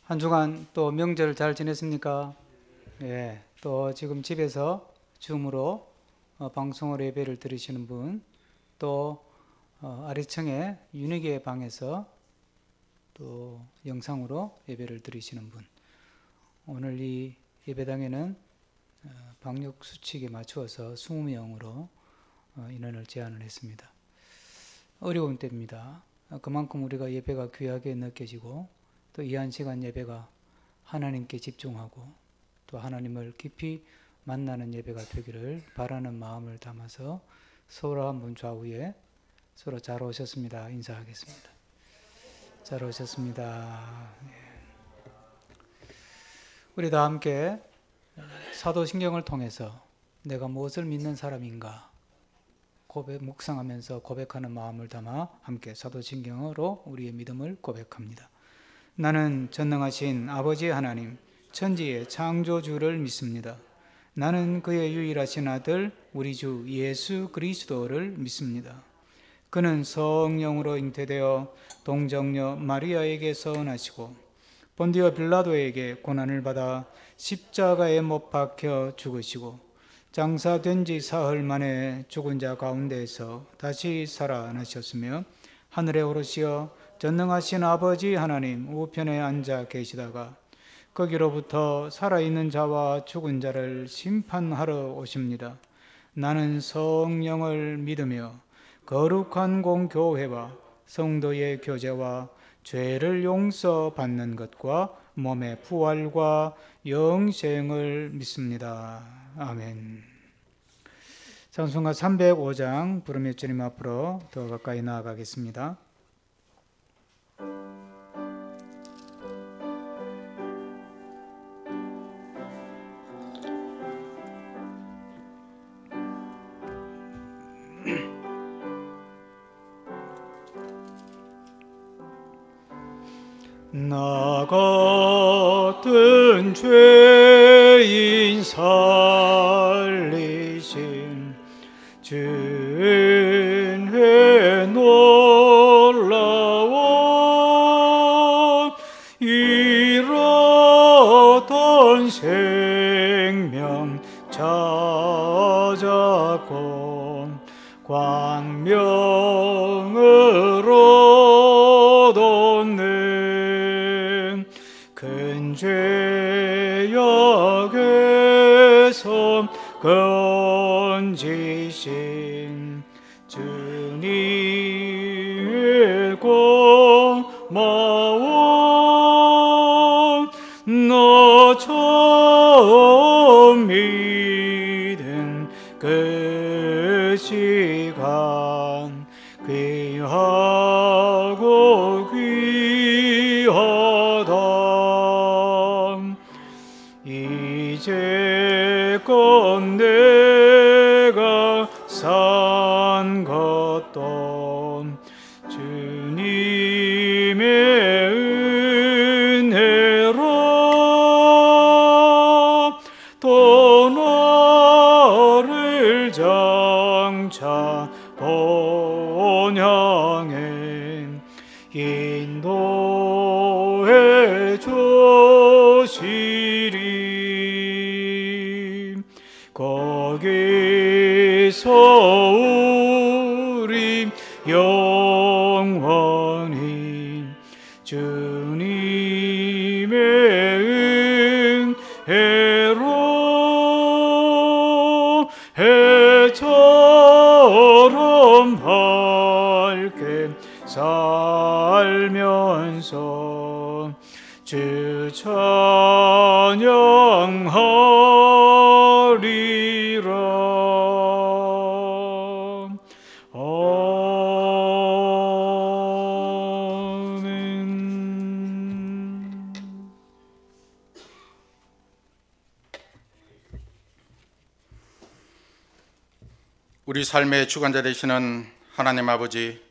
한 주간 또 명절 잘 지냈습니까? 예, 또 지금 집에서 줌으로 방송으로 예배를 드리시는 분, 또 아래층에 윤희계 방에서 또 영상으로 예배를 드리시는 분. 오늘 이 예배당에는 방역 수칙에 맞추어서 20명으로 인원을 제한을 했습니다. 어려운 때입니다. 그만큼 우리가 예배가 귀하게 느껴지고 또 이 한 시간 예배가 하나님께 집중하고 또 하나님을 깊이 만나는 예배가 되기를 바라는 마음을 담아서 서로 한 분 좌우에 서로 잘 오셨습니다. 인사하겠습니다. 잘 오셨습니다. 우리 다 함께 사도신경을 통해서 내가 무엇을 믿는 사람인가 묵상하면서 고백하는 마음을 담아 함께 사도신경으로 우리의 믿음을 고백합니다. 나는 전능하신 아버지 하나님, 천지의 창조주를 믿습니다. 나는 그의 유일하신 아들 우리 주 예수 그리스도를 믿습니다. 그는 성령으로 잉태되어 동정녀 마리아에게서 나시고 본디오 빌라도에게 고난을 받아 십자가에 못 박혀 죽으시고 장사된 지 사흘 만에 죽은 자 가운데에서 다시 살아나셨으며 하늘에 오르시어 전능하신 아버지 하나님 우편에 앉아 계시다가 거기로부터 살아있는 자와 죽은 자를 심판하러 오십니다. 나는 성령을 믿으며 거룩한 공교회와 성도의 교제와 죄를 용서받는 것과 몸의 부활과 영생을 믿습니다. 아멘. 찬송가 305장 부르며 주님 앞으로 더 가까이 나아가겠습니다. 나 같은 죄인 살리신 주의 놀라운 잃었던 생명 찾았고 광명을 얻었네. 큰 죄악에서 건지신 주님의 고마움 너 처음 믿은 그 시간 귀하고 귀하다. 이제껏 내가 산 것도 주님의 은혜로 또 나를 장차 본향에 인도해 주시리. 거기서 우리 영원히 주님의 은혜로 해처럼 밝게 살면서 주 찬양하리라. 아멘. 우리 삶의 주관자 되시는 하나님 아버지,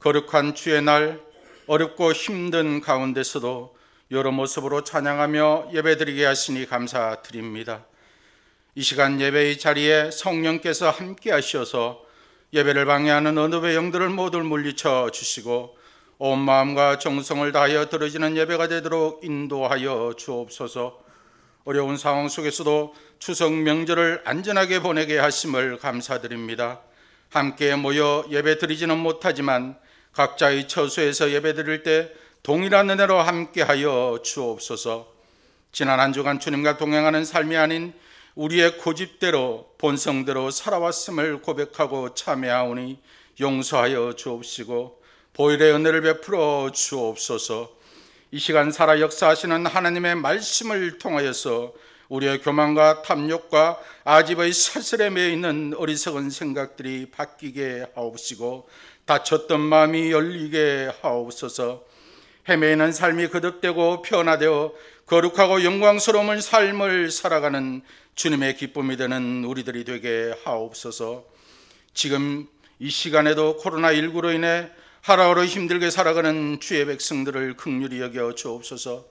거룩한 주의 날 어렵고 힘든 가운데서도 여러 모습으로 찬양하며 예배드리게 하시니 감사드립니다. 이 시간 예배의 자리에 성령께서 함께 하셔서 예배를 방해하는 어느 영들을 모두 물리쳐 주시고 온 마음과 정성을 다하여 드려지는 예배가 되도록 인도하여 주옵소서. 어려운 상황 속에서도 추석 명절을 안전하게 보내게 하심을 감사드립니다. 함께 모여 예배 드리지는 못하지만 각자의 처소에서 예배 드릴 때 동일한 은혜로 함께하여 주옵소서. 지난 한 주간 주님과 동행하는 삶이 아닌 우리의 고집대로 본성대로 살아왔음을 고백하고 참회하오니 용서하여 주옵시고 보혈의 은혜를 베풀어 주옵소서. 이 시간 살아 역사하시는 하나님의 말씀을 통하여서 우리의 교만과 탐욕과 아집의 사슬에 매여 있는 어리석은 생각들이 바뀌게 하옵시고 닫혔던 마음이 열리게 하옵소서. 헤매이는 삶이 거듭되고 변화되어 거룩하고 영광스러운 삶을 살아가는 주님의 기쁨이 되는 우리들이 되게 하옵소서. 지금 이 시간에도 코로나19로 인해 하루하루 힘들게 살아가는 주의 백성들을 긍휼히 여겨 주옵소서.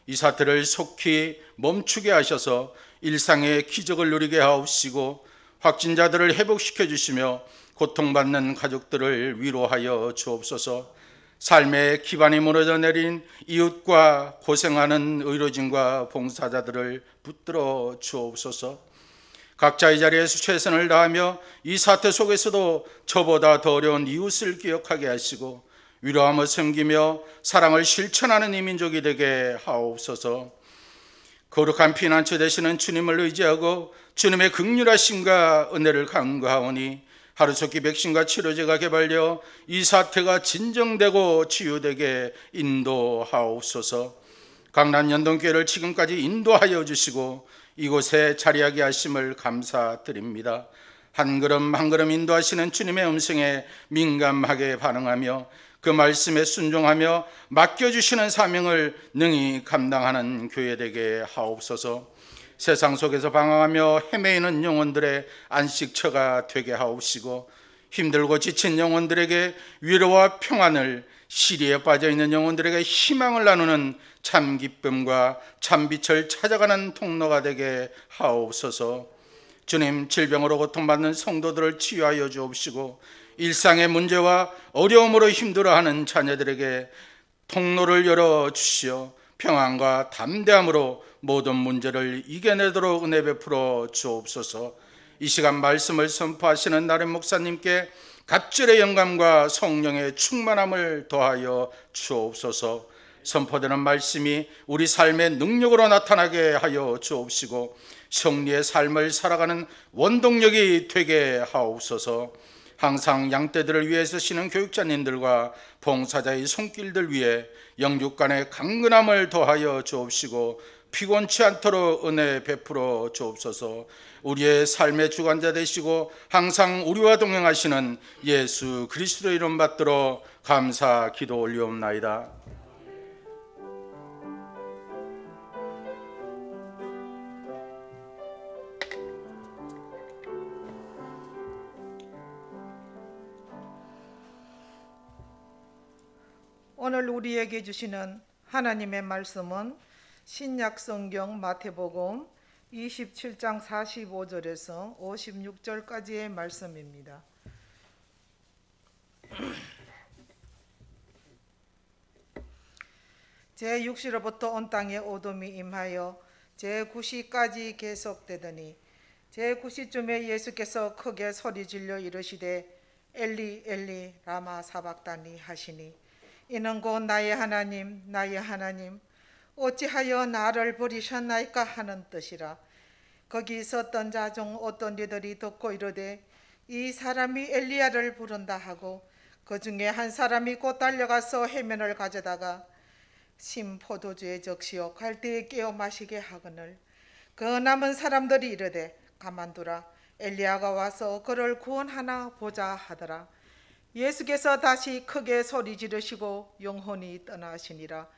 이 사태를 속히 멈추게 하셔서 일상의 기적을 누리게 하옵시고 확진자들을 회복시켜 주시며 고통받는 가족들을 위로하여 주옵소서. 삶의 기반이 무너져 내린 이웃과 고생하는 의료진과 봉사자들을 붙들어 주옵소서. 각자의 자리에서 최선을 다하며 이 사태 속에서도 저보다 더 어려운 이웃을 기억하게 하시고 위로하며 섬기며 사랑을 실천하는 이 민족이 되게 하옵소서. 거룩한 피난처 되시는 주님을 의지하고 주님의 긍휼하심과 은혜를 간구하오니 하루속히 백신과 치료제가 개발되어 이 사태가 진정되고 치유되게 인도하옵소서. 강남 연동교회를 지금까지 인도하여 주시고 이곳에 자리하게 하심을 감사드립니다. 한 걸음 한 걸음 인도하시는 주님의 음성에 민감하게 반응하며 그 말씀에 순종하며 맡겨주시는 사명을 능히 감당하는 교회 되게 하옵소서. 세상 속에서 방황하며 헤매이는 영혼들의 안식처가 되게 하옵시고 힘들고 지친 영혼들에게 위로와 평안을, 시리에 빠져있는 영혼들에게 희망을 나누는 참 기쁨과 참 빛을 찾아가는 통로가 되게 하옵소서. 주님, 질병으로 고통받는 성도들을 치유하여 주옵시고 일상의 문제와 어려움으로 힘들어하는 자녀들에게 통로를 열어주시어 평안과 담대함으로 모든 문제를 이겨내도록 은혜 베풀어 주옵소서. 이 시간 말씀을 선포하시는 나름 목사님께 갑절의 영감과 성령의 충만함을 더하여 주옵소서. 선포되는 말씀이 우리 삶의 능력으로 나타나게 하여 주옵시고 승리의 삶을 살아가는 원동력이 되게 하옵소서. 항상 양떼들을 위해 서시는 교육자님들과 봉사자의 손길들 위해 영육간의 강건함을 더하여 주옵시고 피곤치 않도록 은혜 베풀어 주옵소서. 우리의 삶의 주관자 되시고 항상 우리와 동행하시는 예수 그리스도 이름 받들어 감사 기도 올리옵나이다. 오늘 우리에게 주시는 하나님의 말씀은 신약성경 마태복음 27장 45절에서 56절까지의 말씀입니다. 제6시로부터 온 땅에 어둠이 임하여 제9시까지 계속되더니 제9시쯤에 예수께서 크게 소리질러 이르시되 엘리 엘리 라마 사박다니 하시니 이는 곧 나의 하나님 나의 하나님 어찌하여 나를 버리셨나이까 하는 뜻이라. 거기 있었던 자 중 어떤 이들이 듣고 이르되 이 사람이 엘리야를 부른다 하고 그 중에 한 사람이 곧 달려가서 해면을 가져다가 신 포도주에 적시어 갈대에 깨어 마시게 하거늘 그 남은 사람들이 이르되 가만두라 엘리야가 와서 그를 구원하나 보자 하더라. 예수께서 다시 크게 소리 지르시고 영혼이 떠나시니라.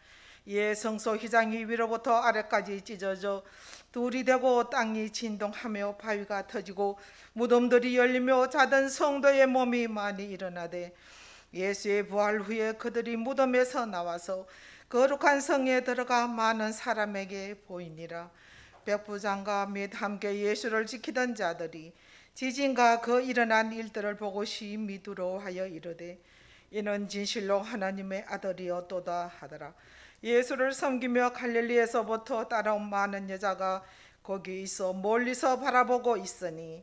이에 성소 휘장이 위로부터 아래까지 찢어져 둘이 되고 땅이 진동하며 바위가 터지고 무덤들이 열리며 자던 성도의 몸이 많이 일어나되 예수의 부활 후에 그들이 무덤에서 나와서 거룩한 성에 들어가 많은 사람에게 보이니라. 백부장과 및 함께 예수를 지키던 자들이 지진과 그 일어난 일들을 보고 심히 두려워하여 이르되 이는 진실로 하나님의 아들이었도다 하더라. 예수를 섬기며 갈릴리에서부터 따라온 많은 여자가 거기 있어 멀리서 바라보고 있으니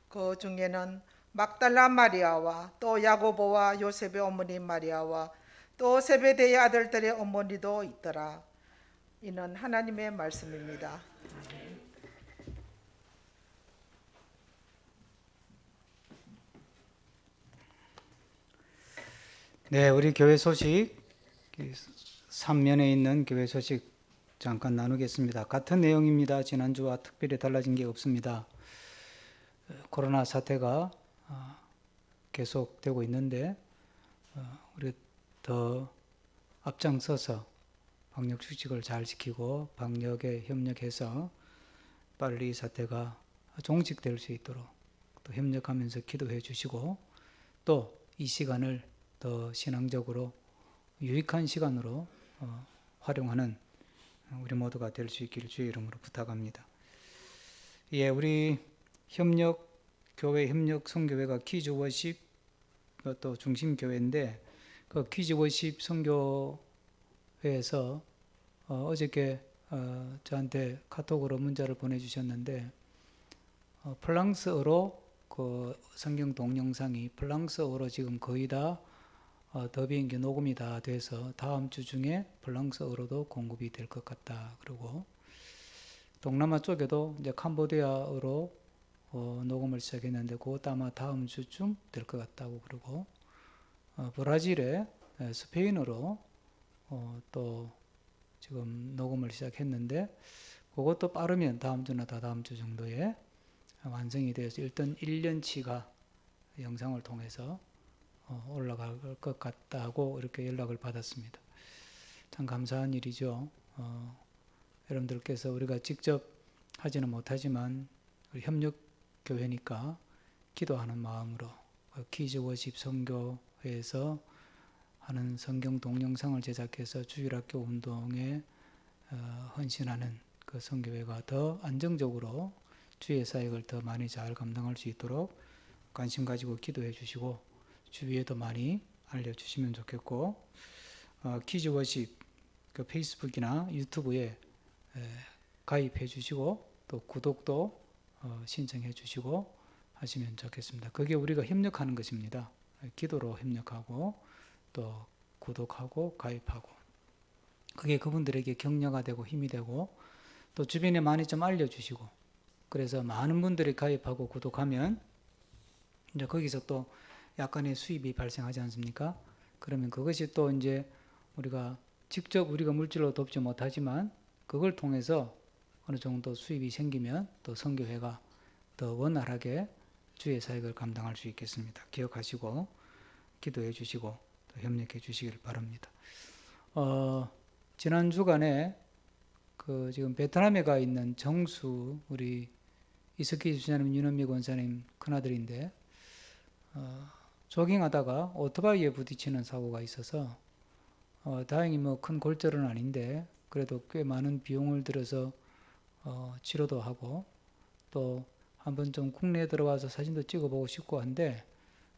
그 중에는 막달라 마리아와 또 야고보와 요셉의 어머니 마리아와 또 세베대의 아들들의 어머니도 있더라. 이는 하나님의 말씀입니다. 네, 우리 교회 소식 3면에 있는 교회 소식 잠깐 나누겠습니다. 같은 내용입니다. 지난주와 특별히 달라진 게 없습니다. 코로나 사태가 계속되고 있는데 우리 더 앞장서서 방역 수칙을 잘 지키고 방역에 협력해서 빨리 이 사태가 종식될 수 있도록 또 협력하면서 기도해 주시고 또 이 시간을 더 신앙적으로 유익한 시간으로 활용하는 우리 모두가 될 수 있기를 주의 이름으로 부탁합니다. 예, 우리 교회 협력 선교회가 키즈 워십 또 중심 교회인데 그 키즈 워십 선교회에서 어저께 저한테 카톡으로 문자를 보내주셨는데 프랑스어로 그 성경 동영상이 프랑스어로 지금 거의 다 더빙 녹음이 다 돼서 다음 주 중에 프랑스어로도 공급이 될 것 같다. 그리고 동남아 쪽에도 이제 캄보디아어로 녹음을 시작했는데 그것도 아마 다음 주쯤 될 것 같다고 그러고 브라질에 스페인어로 또 지금 녹음을 시작했는데 그것도 빠르면 다음 주나 다다음 주 정도에 완성이 되어서 일단 1년치가 영상을 통해서 올라갈 것 같다고 이렇게 연락을 받았습니다. 참 감사한 일이죠. 여러분들께서 우리가 직접 하지는 못하지만 우리 협력교회니까 기도하는 마음으로 키즈 워십 선교회에서 하는 성경 동영상을 제작해서 주일학교 운동에 헌신하는 그 선교회가 더 안정적으로 주의 사역을 더 많이 잘 감당할 수 있도록 관심 가지고 기도해 주시고 주위에도 많이 알려주시면 좋겠고 키즈 워십 그 페이스북이나 유튜브에 가입해 주시고 또 구독도 신청해 주시고 하시면 좋겠습니다. 그게 우리가 협력하는 것입니다. 기도로 협력하고 또 구독하고 가입하고 그게 그분들에게 격려가 되고 힘이 되고 또 주변에 많이 좀 알려주시고 그래서 많은 분들이 가입하고 구독하면 이제 거기서 또 약간의 수입이 발생하지 않습니까? 그러면 그것이 또 이제 우리가 직접 우리가 물질로 돕지 못하지만 그걸 통해서 어느 정도 수입이 생기면 또 선교회가 더 원활하게 주의 사역을 감당할 수 있겠습니다. 기억하시고 기도해 주시고 또 협력해 주시길 바랍니다. 지난 주간에 그 지금 베트남에 가 있는 정수 우리 이석기 집사님 윤은미 권사님 큰아들인데 조깅하다가 오토바이에 부딪히는 사고가 있어서 다행히 뭐 큰 골절은 아닌데 그래도 꽤 많은 비용을 들여서 치료도 하고 또 한번 좀 국내에 들어와서 사진도 찍어보고 싶고 한데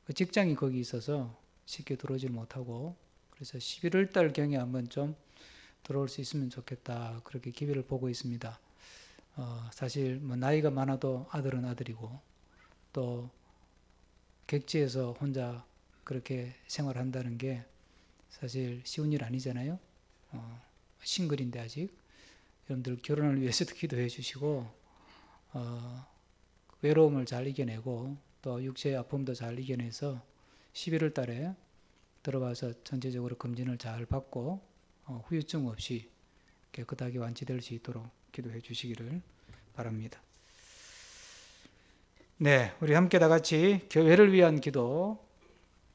그 직장이 거기 있어서 쉽게 들어오질 못하고 그래서 11월 달 경에 한번 좀 들어올 수 있으면 좋겠다 그렇게 기회를 보고 있습니다. 사실 뭐 나이가 많아도 아들은 아들이고 또 객지에서 혼자 그렇게 생활한다는 게 사실 쉬운 일 아니잖아요. 싱글인데 아직 여러분들 결혼을 위해서도 기도해 주시고 외로움을 잘 이겨내고 또 육체의 아픔도 잘 이겨내서 11월 달에 들어와서 전체적으로 검진을 잘 받고 후유증 없이 깨끗하게 완치될 수 있도록 기도해 주시기를 바랍니다. 네, 우리 함께 다 같이 교회를 위한 기도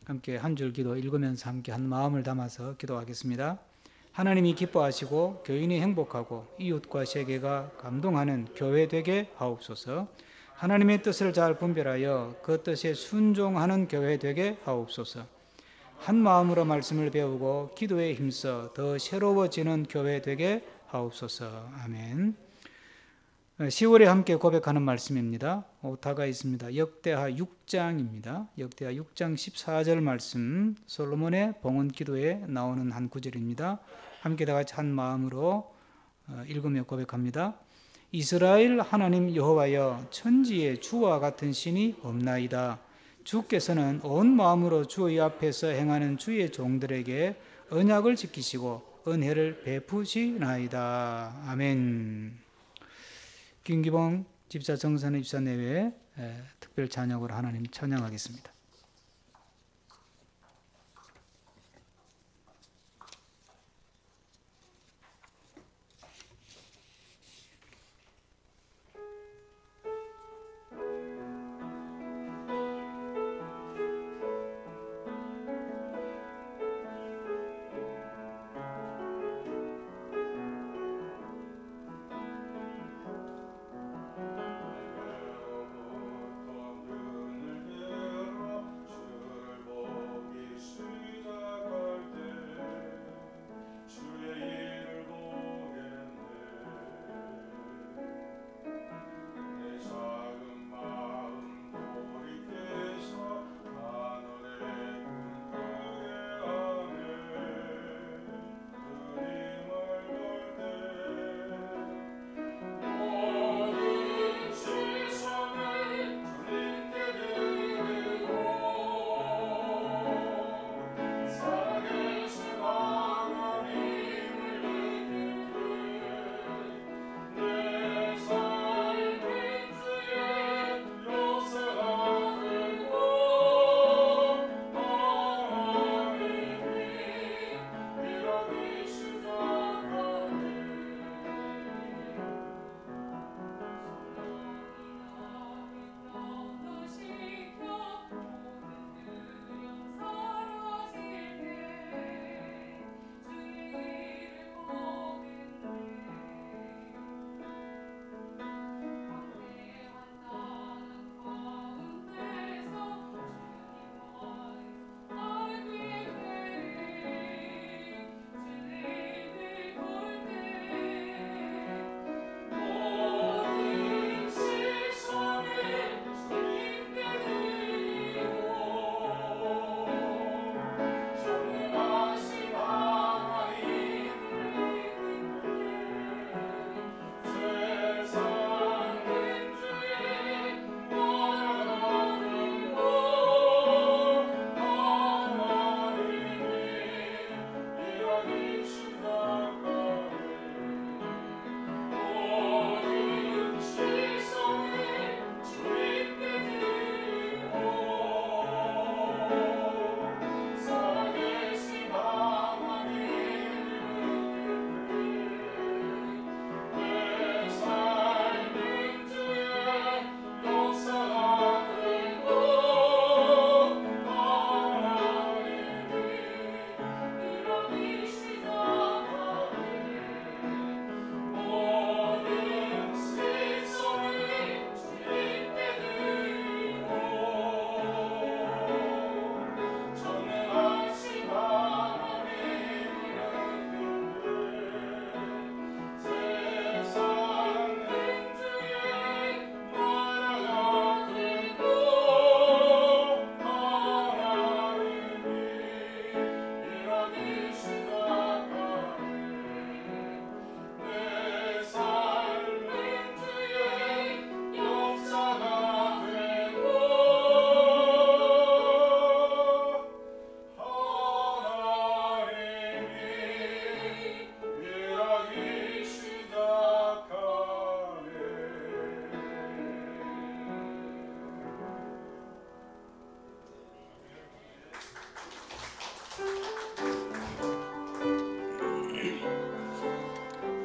함께 한 줄 기도 읽으면서 함께 한 마음을 담아서 기도하겠습니다. 하나님이 기뻐하시고 교인이 행복하고 이웃과 세계가 감동하는 교회 되게 하옵소서. 하나님의 뜻을 잘 분별하여 그 뜻에 순종하는 교회 되게 하옵소서. 한 마음으로 말씀을 배우고 기도에 힘써 더 새로워지는 교회 되게 하옵소서. 아멘. 10월에 함께 고백하는 말씀입니다. 오타가 있습니다. 역대하 6장입니다. 역대하 6장 14절 말씀, 솔로몬의 봉헌 기도에 나오는 한 구절입니다. 함께 다 같이 한 마음으로 읽으며 고백합니다. 이스라엘 하나님 여호와여, 천지에 주와 같은 신이 없나이다. 주께서는 온 마음으로 주의 앞에서 행하는 주의 종들에게 언약을 지키시고 은혜를 베푸시나이다. 아멘. 김기봉 집사 정선의 집사 내외 특별 찬양으로 하나님 찬양하겠습니다.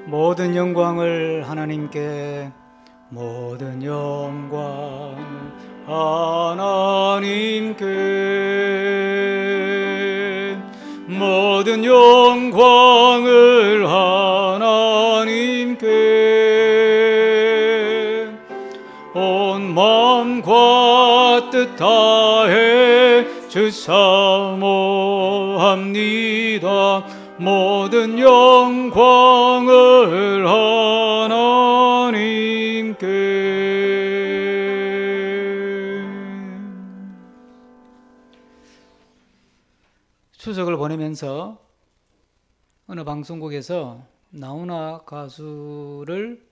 모든 영광을 하나님께, 모든 영광을 하나님께, 모든 영광을 하나님께, 온 마음과 뜻 다해 주 사모합니다. 모든 영광을 하나님께 하나님께. 추석을 보내면서 어느 방송국에서 나훈아 가수를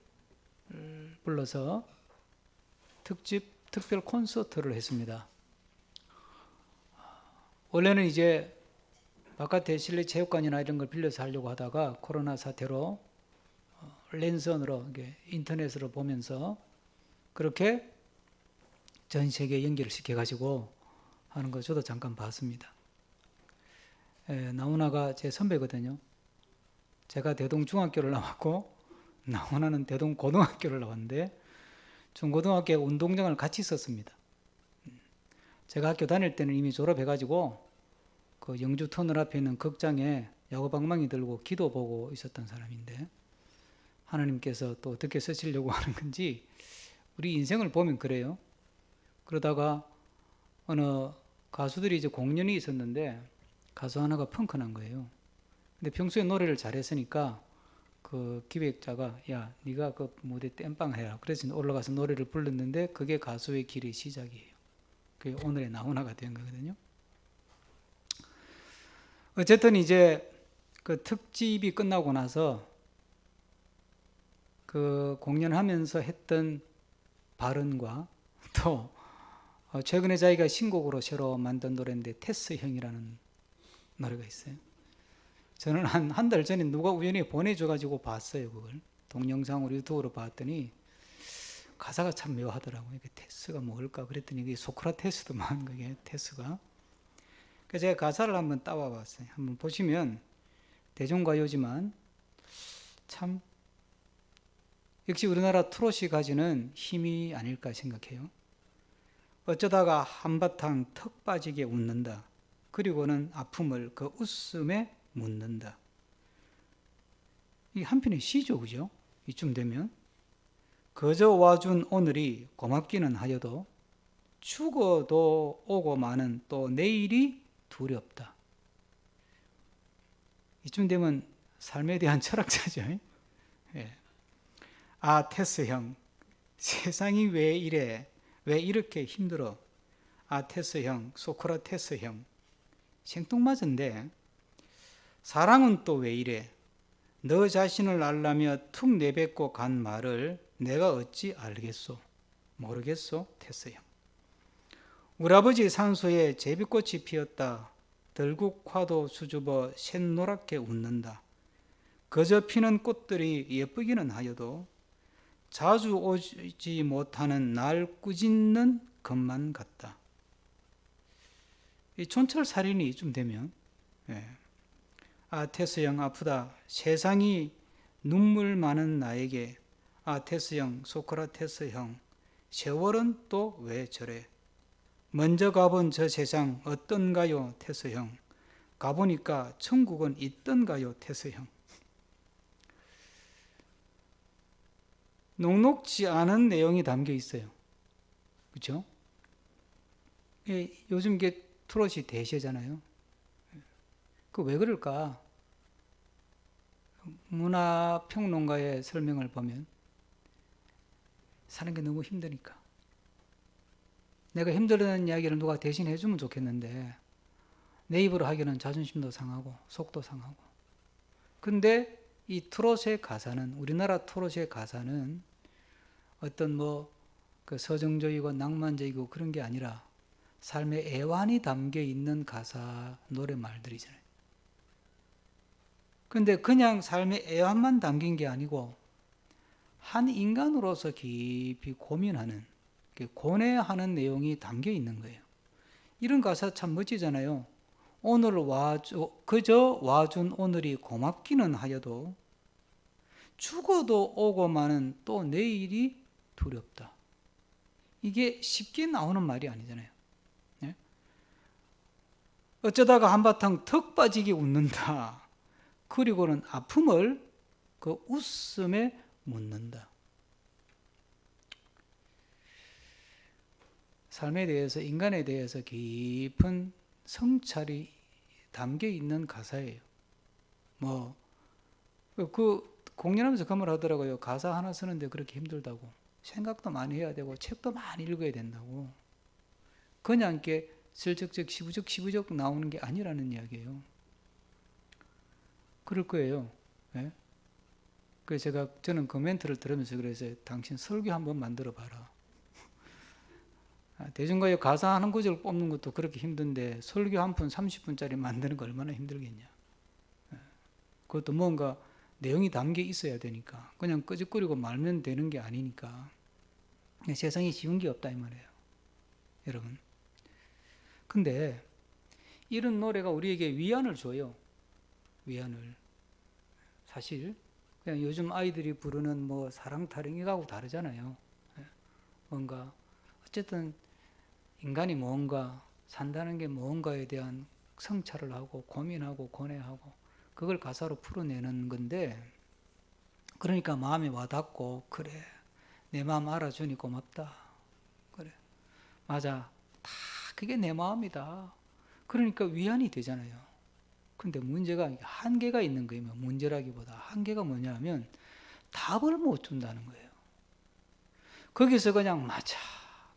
불러서 특별 콘서트를 했습니다. 원래는 이제 바깥에 실내 체육관이나 이런 걸 빌려서 하려고 하다가 코로나 사태로 랜선으로 인터넷으로 보면서 그렇게 전 세계에 연결을 시켜가지고 하는 거 저도 잠깐 봤습니다. 나훈아가 제 선배거든요. 제가 대동중학교를 나왔고 나훈아는 대동고등학교를 나왔는데 중고등학교 운동장을 같이 썼습니다. 제가 학교 다닐 때는 이미 졸업해가지고 그 영주 터널 앞에 있는 극장에 야구방망이 들고 기도 보고 있었던 사람인데 하나님께서 또 어떻게 쓰시려고 하는 건지 우리 인생을 보면 그래요. 그러다가 어느 가수들이 이제 공연이 있었는데 가수 하나가 펑크난 거예요. 근데 평소에 노래를 잘했으니까 그 기획자가 야 네가 그 무대 땜빵 해라. 그래서 올라가서 노래를 불렀는데 그게 가수의 길의 시작이에요. 그게 오늘의 나훈아가 된 거거든요. 어쨌든 이제 그 특집이 끝나고 나서 그 공연하면서 했던 발언과 또 최근에 자기가 신곡으로 새로 만든 노래인데 테스형이라는 노래가 있어요. 저는 한 달 전에 누가 우연히 보내줘가지고 봤어요. 그걸 동영상으로 유튜브로 봤더니 가사가 참 묘하더라고요. 이게 테스가 뭘까 그랬더니 이게 소크라테스더만 그게 테스가. 그래서 제가 가사를 한번 따와봤어요. 한번 보시면 대중가요지만 참 역시 우리나라 트롯이 가지는 힘이 아닐까 생각해요. 어쩌다가 한바탕 턱 빠지게 웃는다. 그리고는 아픔을 그 웃음에 묻는다. 이 한편의 시죠, 그죠? 이쯤 되면 그저 와준 오늘이 고맙기는 하여도 죽어도 오고 마는 또 내일이 두렵다. 이쯤 되면 삶에 대한 철학자죠. 예. 아, 테스 형, 세상이 왜 이래? 왜 이렇게 힘들어? 아, 테스 형, 소크라테스 형, 생뚱맞은데 사랑은 또 왜 이래? 너 자신을 알라며 툭 내뱉고 간 말을 내가 어찌 알겠소? 모르겠소? 테스 형. 우리 아버지 산소에 제비꽃이 피었다. 들국화도 수줍어 샛노랗게 웃는다. 그저 피는 꽃들이 예쁘기는 하여도 자주 오지 못하는 날 꾸짖는 것만 같다. 이 촌철살인이 이쯤 되면 아, 테스 형 아프다. 세상이 눈물 많은 나에게 아, 테스 형, 소크라테스 형, 세월은 또 왜 저래? 먼저 가본 저 세상 어떤가요, 테스 형? 가보니까 천국은 있던가요, 테스 형? 녹록지 않은 내용이 담겨 있어요. 그렇죠? 요즘 게 트롯이 대세잖아요. 그 왜 그럴까? 문화평론가의 설명을 보면 사는 게 너무 힘드니까. 내가 힘들다는 이야기를 누가 대신 해주면 좋겠는데 내 입으로 하기는 자존심도 상하고 속도 상하고. 근데 이 트롯의 가사는, 우리나라 트롯의 가사는 어떤 그 서정적이고 낭만적이고 그런 게 아니라 삶의 애환이 담겨 있는 가사, 노래말들이잖아요. 근데 그냥 삶의 애환만 담긴 게 아니고 한 인간으로서 깊이 고민하는, 고뇌하는 내용이 담겨 있는 거예요. 이런 가사 참 멋지잖아요. 그저 와준 오늘이 고맙기는 하여도 죽어도 오고 마는 또 내일이 두렵다. 이게 쉽게 나오는 말이 아니잖아요. 네? 어쩌다가 한바탕 턱 빠지게 웃는다. 그리고는 아픔을 그 웃음에 묻는다. 삶에 대해서, 인간에 대해서 깊은 성찰이 담겨 있는 가사예요. 그 공연하면서 그 말 하더라고요. 가사 하나 쓰는데 그렇게 힘들다고. 생각도 많이 해야 되고 책도 많이 읽어야 된다고. 그냥 이렇게 슬쩍쩍 시부적 나오는 게 아니라는 이야기예요. 그럴 거예요. 네? 그래서 저는 그 멘트를 들으면서 그래서 당신 설교 한번 만들어 봐라. 대중가요 가사 한 구절 뽑는 것도 그렇게 힘든데 설교 한 편 30분짜리 만드는 거 얼마나 힘들겠냐. 그것도 뭔가 내용이 담겨 있어야 되니까 그냥 끄적거리고 말면 되는 게 아니니까 세상에 쉬운 게 없다 이 말이에요. 여러분. 근데 이런 노래가 우리에게 위안을 줘요. 위안을. 사실 그냥 요즘 아이들이 부르는 뭐 사랑 타령이하고 다르잖아요. 뭔가 어쨌든 인간이 뭔가 산다는 게 뭔가에 대한 성찰을 하고 고민하고 고뇌하고 그걸 가사로 풀어내는 건데 그러니까 마음에 와닿고 그래 내 마음 알아주니 고맙다. 그래 맞아 다 그게 내 마음이다. 그러니까 위안이 되잖아요. 근데 문제가 한계가 있는 거예요. 문제라기보다 한계가 뭐냐면 답을 못 준다는 거예요. 거기서 그냥 맞아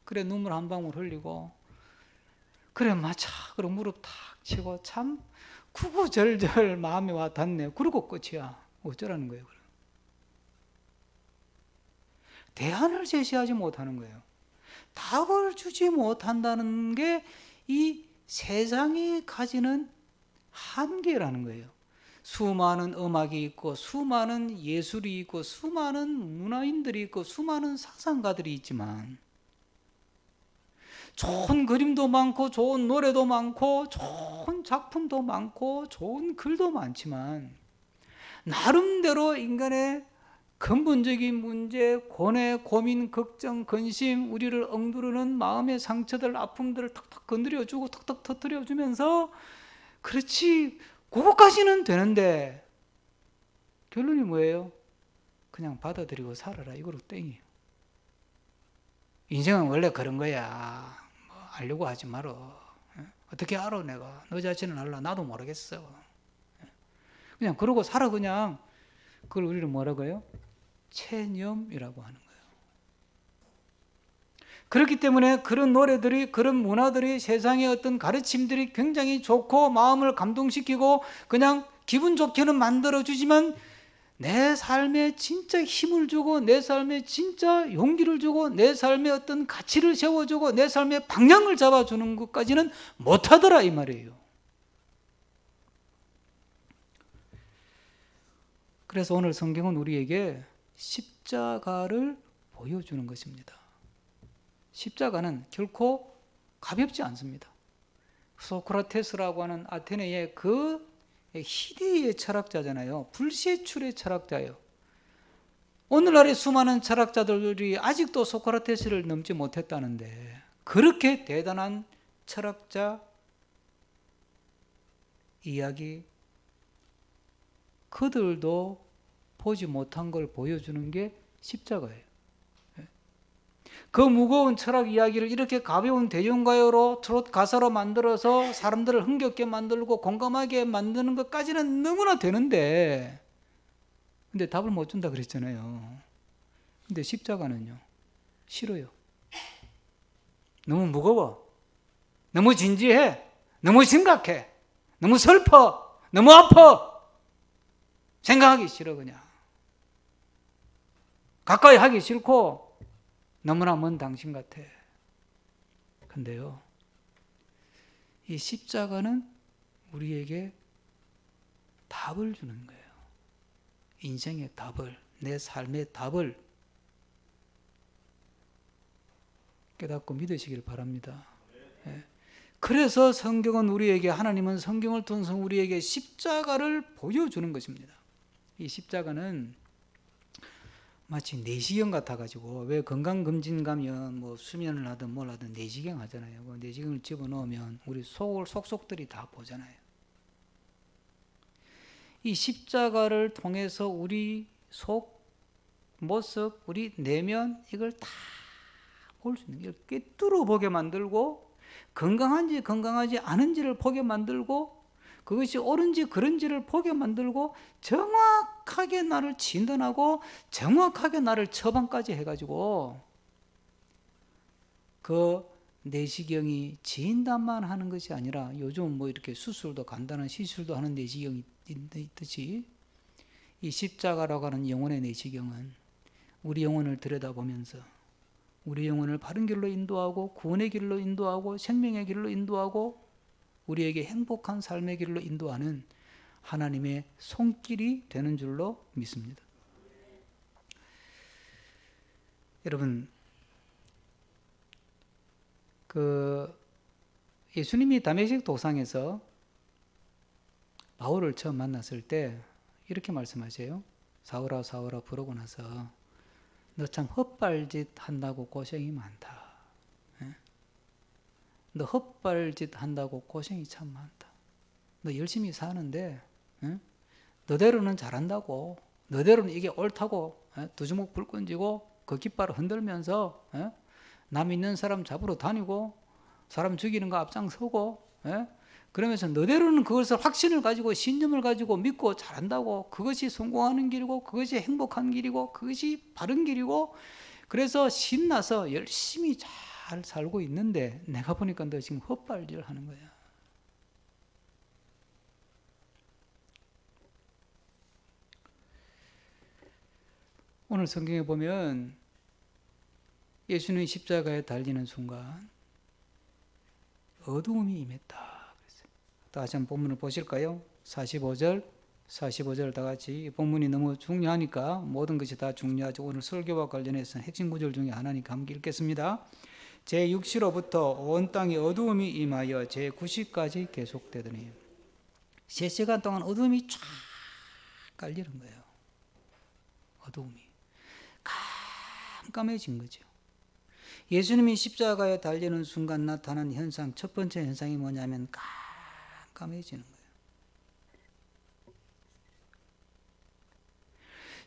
그래 눈물 한 방울 흘리고 그래 맞아 그리고 무릎 탁 치고 참 구구절절 마음에 와 닿네 그러고 끝이야. 어쩌라는 거예요. 대안을 제시하지 못하는 거예요. 답을 주지 못한다는 게 이 세상이 가지는 한계라는 거예요. 수많은 음악이 있고 수많은 예술이 있고 수많은 문화인들이 있고 수많은 사상가들이 있지만 좋은 그림도 많고 좋은 노래도 많고 좋은 작품도 많고 좋은 글도 많지만 나름대로 인간의 근본적인 문제, 고뇌, 고민, 걱정, 근심, 우리를 엉두르는 마음의 상처들, 아픔들을 탁탁 건드려주고 탁탁 터뜨려주면서 그렇지 그거까지는 되는데 결론이 뭐예요? 그냥 받아들이고 살아라 이거로 땡이에요. 인생은 원래 그런 거야. 뭐 알려고 하지 마라. 어떻게 알아 내가. 너 자신은 알라. 나도 모르겠어. 그냥 그러고 살아 그냥. 그걸 우리는 뭐라고 해요? 체념이라고 하는 거예요. 그렇기 때문에 그런 노래들이 그런 문화들이 세상의 어떤 가르침들이 굉장히 좋고 마음을 감동시키고 그냥 기분 좋게는 만들어주지만 내 삶에 진짜 힘을 주고 내 삶에 진짜 용기를 주고 내 삶에 어떤 가치를 세워주고 내 삶의 방향을 잡아주는 것까지는 못하더라 이 말이에요. 그래서 오늘 성경은 우리에게 십자가를 보여주는 것입니다. 십자가는 결코 가볍지 않습니다. 소크라테스라고 하는 아테네의 그 희대의 철학자잖아요. 불세출의 철학자예요. 오늘날의 수많은 철학자들이 아직도 소크라테스를 넘지 못했다는데 그렇게 대단한 철학자 이야기 그들도 보지 못한 걸 보여주는 게 십자가예요. 그 무거운 철학 이야기를 이렇게 가벼운 대중가요로 트로트 가사로 만들어서 사람들을 흥겹게 만들고 공감하게 만드는 것까지는 너무나 되는데 근데 답을 못 준다 그랬잖아요. 근데 십자가는요 싫어요. 너무 무거워. 너무 진지해. 너무 심각해. 너무 슬퍼. 너무 아파. 생각하기 싫어 그냥. 가까이 하기 싫고 너무나 먼 당신 같아. 근데요 이 십자가는 우리에게 답을 주는 거예요. 인생의 답을, 내 삶의 답을 깨닫고 믿으시길 바랍니다. 그래서 성경은 우리에게 하나님은 성경을 통해서 우리에게 십자가를 보여주는 것입니다. 이 십자가는 마치 내시경 같아가지고 왜 건강검진 가면 뭐 수면을 하든 뭘 하든 내시경 하잖아요. 그 내시경을 집어넣으면 우리 속속들이 다 보잖아요. 이 십자가를 통해서 우리 속 모습, 우리 내면 이걸 다 볼 수 있는 걸 꿰뚫어 보게 만들고 건강한지 건강하지 않은지를 보게 만들고 그것이 옳은지 그른지를 보게 만들고 정확하게 나를 진단하고 정확하게 나를 처방까지 해가지고 그 내시경이 진단만 하는 것이 아니라 요즘 뭐 이렇게 수술도 간단한 시술도 하는 내시경이 있듯이 이 십자가라고 하는 영혼의 내시경은 우리 영혼을 들여다보면서 우리 영혼을 바른 길로 인도하고 구원의 길로 인도하고 생명의 길로 인도하고 우리에게 행복한 삶의 길로 인도하는 하나님의 손길이 되는 줄로 믿습니다. 여러분, 예수님이 다메섹 도상에서 바울을 처음 만났을 때 이렇게 말씀하세요. 사울아 사울아 부르고 나서 너 참 헛발짓 한다고 고생이 많다. 너 헛발짓 한다고 고생이 참 많다. 너 열심히 사는데 너대로는 잘한다고, 너대로는 이게 옳다고 두 주먹 불끈 쥐고 그 깃발을 흔들면서 남 있는 사람 잡으러 다니고 사람 죽이는 거 앞장서고 그러면서 너대로는 그것을 확신을 가지고 신념을 가지고 믿고 잘한다고, 그것이 성공하는 길이고 그것이 행복한 길이고 그것이 바른 길이고, 그래서 신나서 열심히 잘 살고 있는데 내가 보니까 너 지금 헛발질 하는 거야. 오늘 성경에 보면 예수님이 십자가에 달리는 순간 어두움이 임했다. 다시 한번 본문을 보실까요? 45절 다 같이. 이 본문이 너무 중요하니까 모든 것이 다 중요하죠. 오늘 설교와 관련해서 핵심 구절 중에 하나니까 함께 읽겠습니다. 제6시로부터 온 땅에 어두움이 임하여 제9시까지 계속되더니 3시간 동안 어두움이 쫙 깔리는 거예요. 어두움이 깜깜해진 거죠. 예수님이 십자가에 달리는 순간 나타난 현상, 첫 번째 현상이 뭐냐면 깜깜해지는 거예요.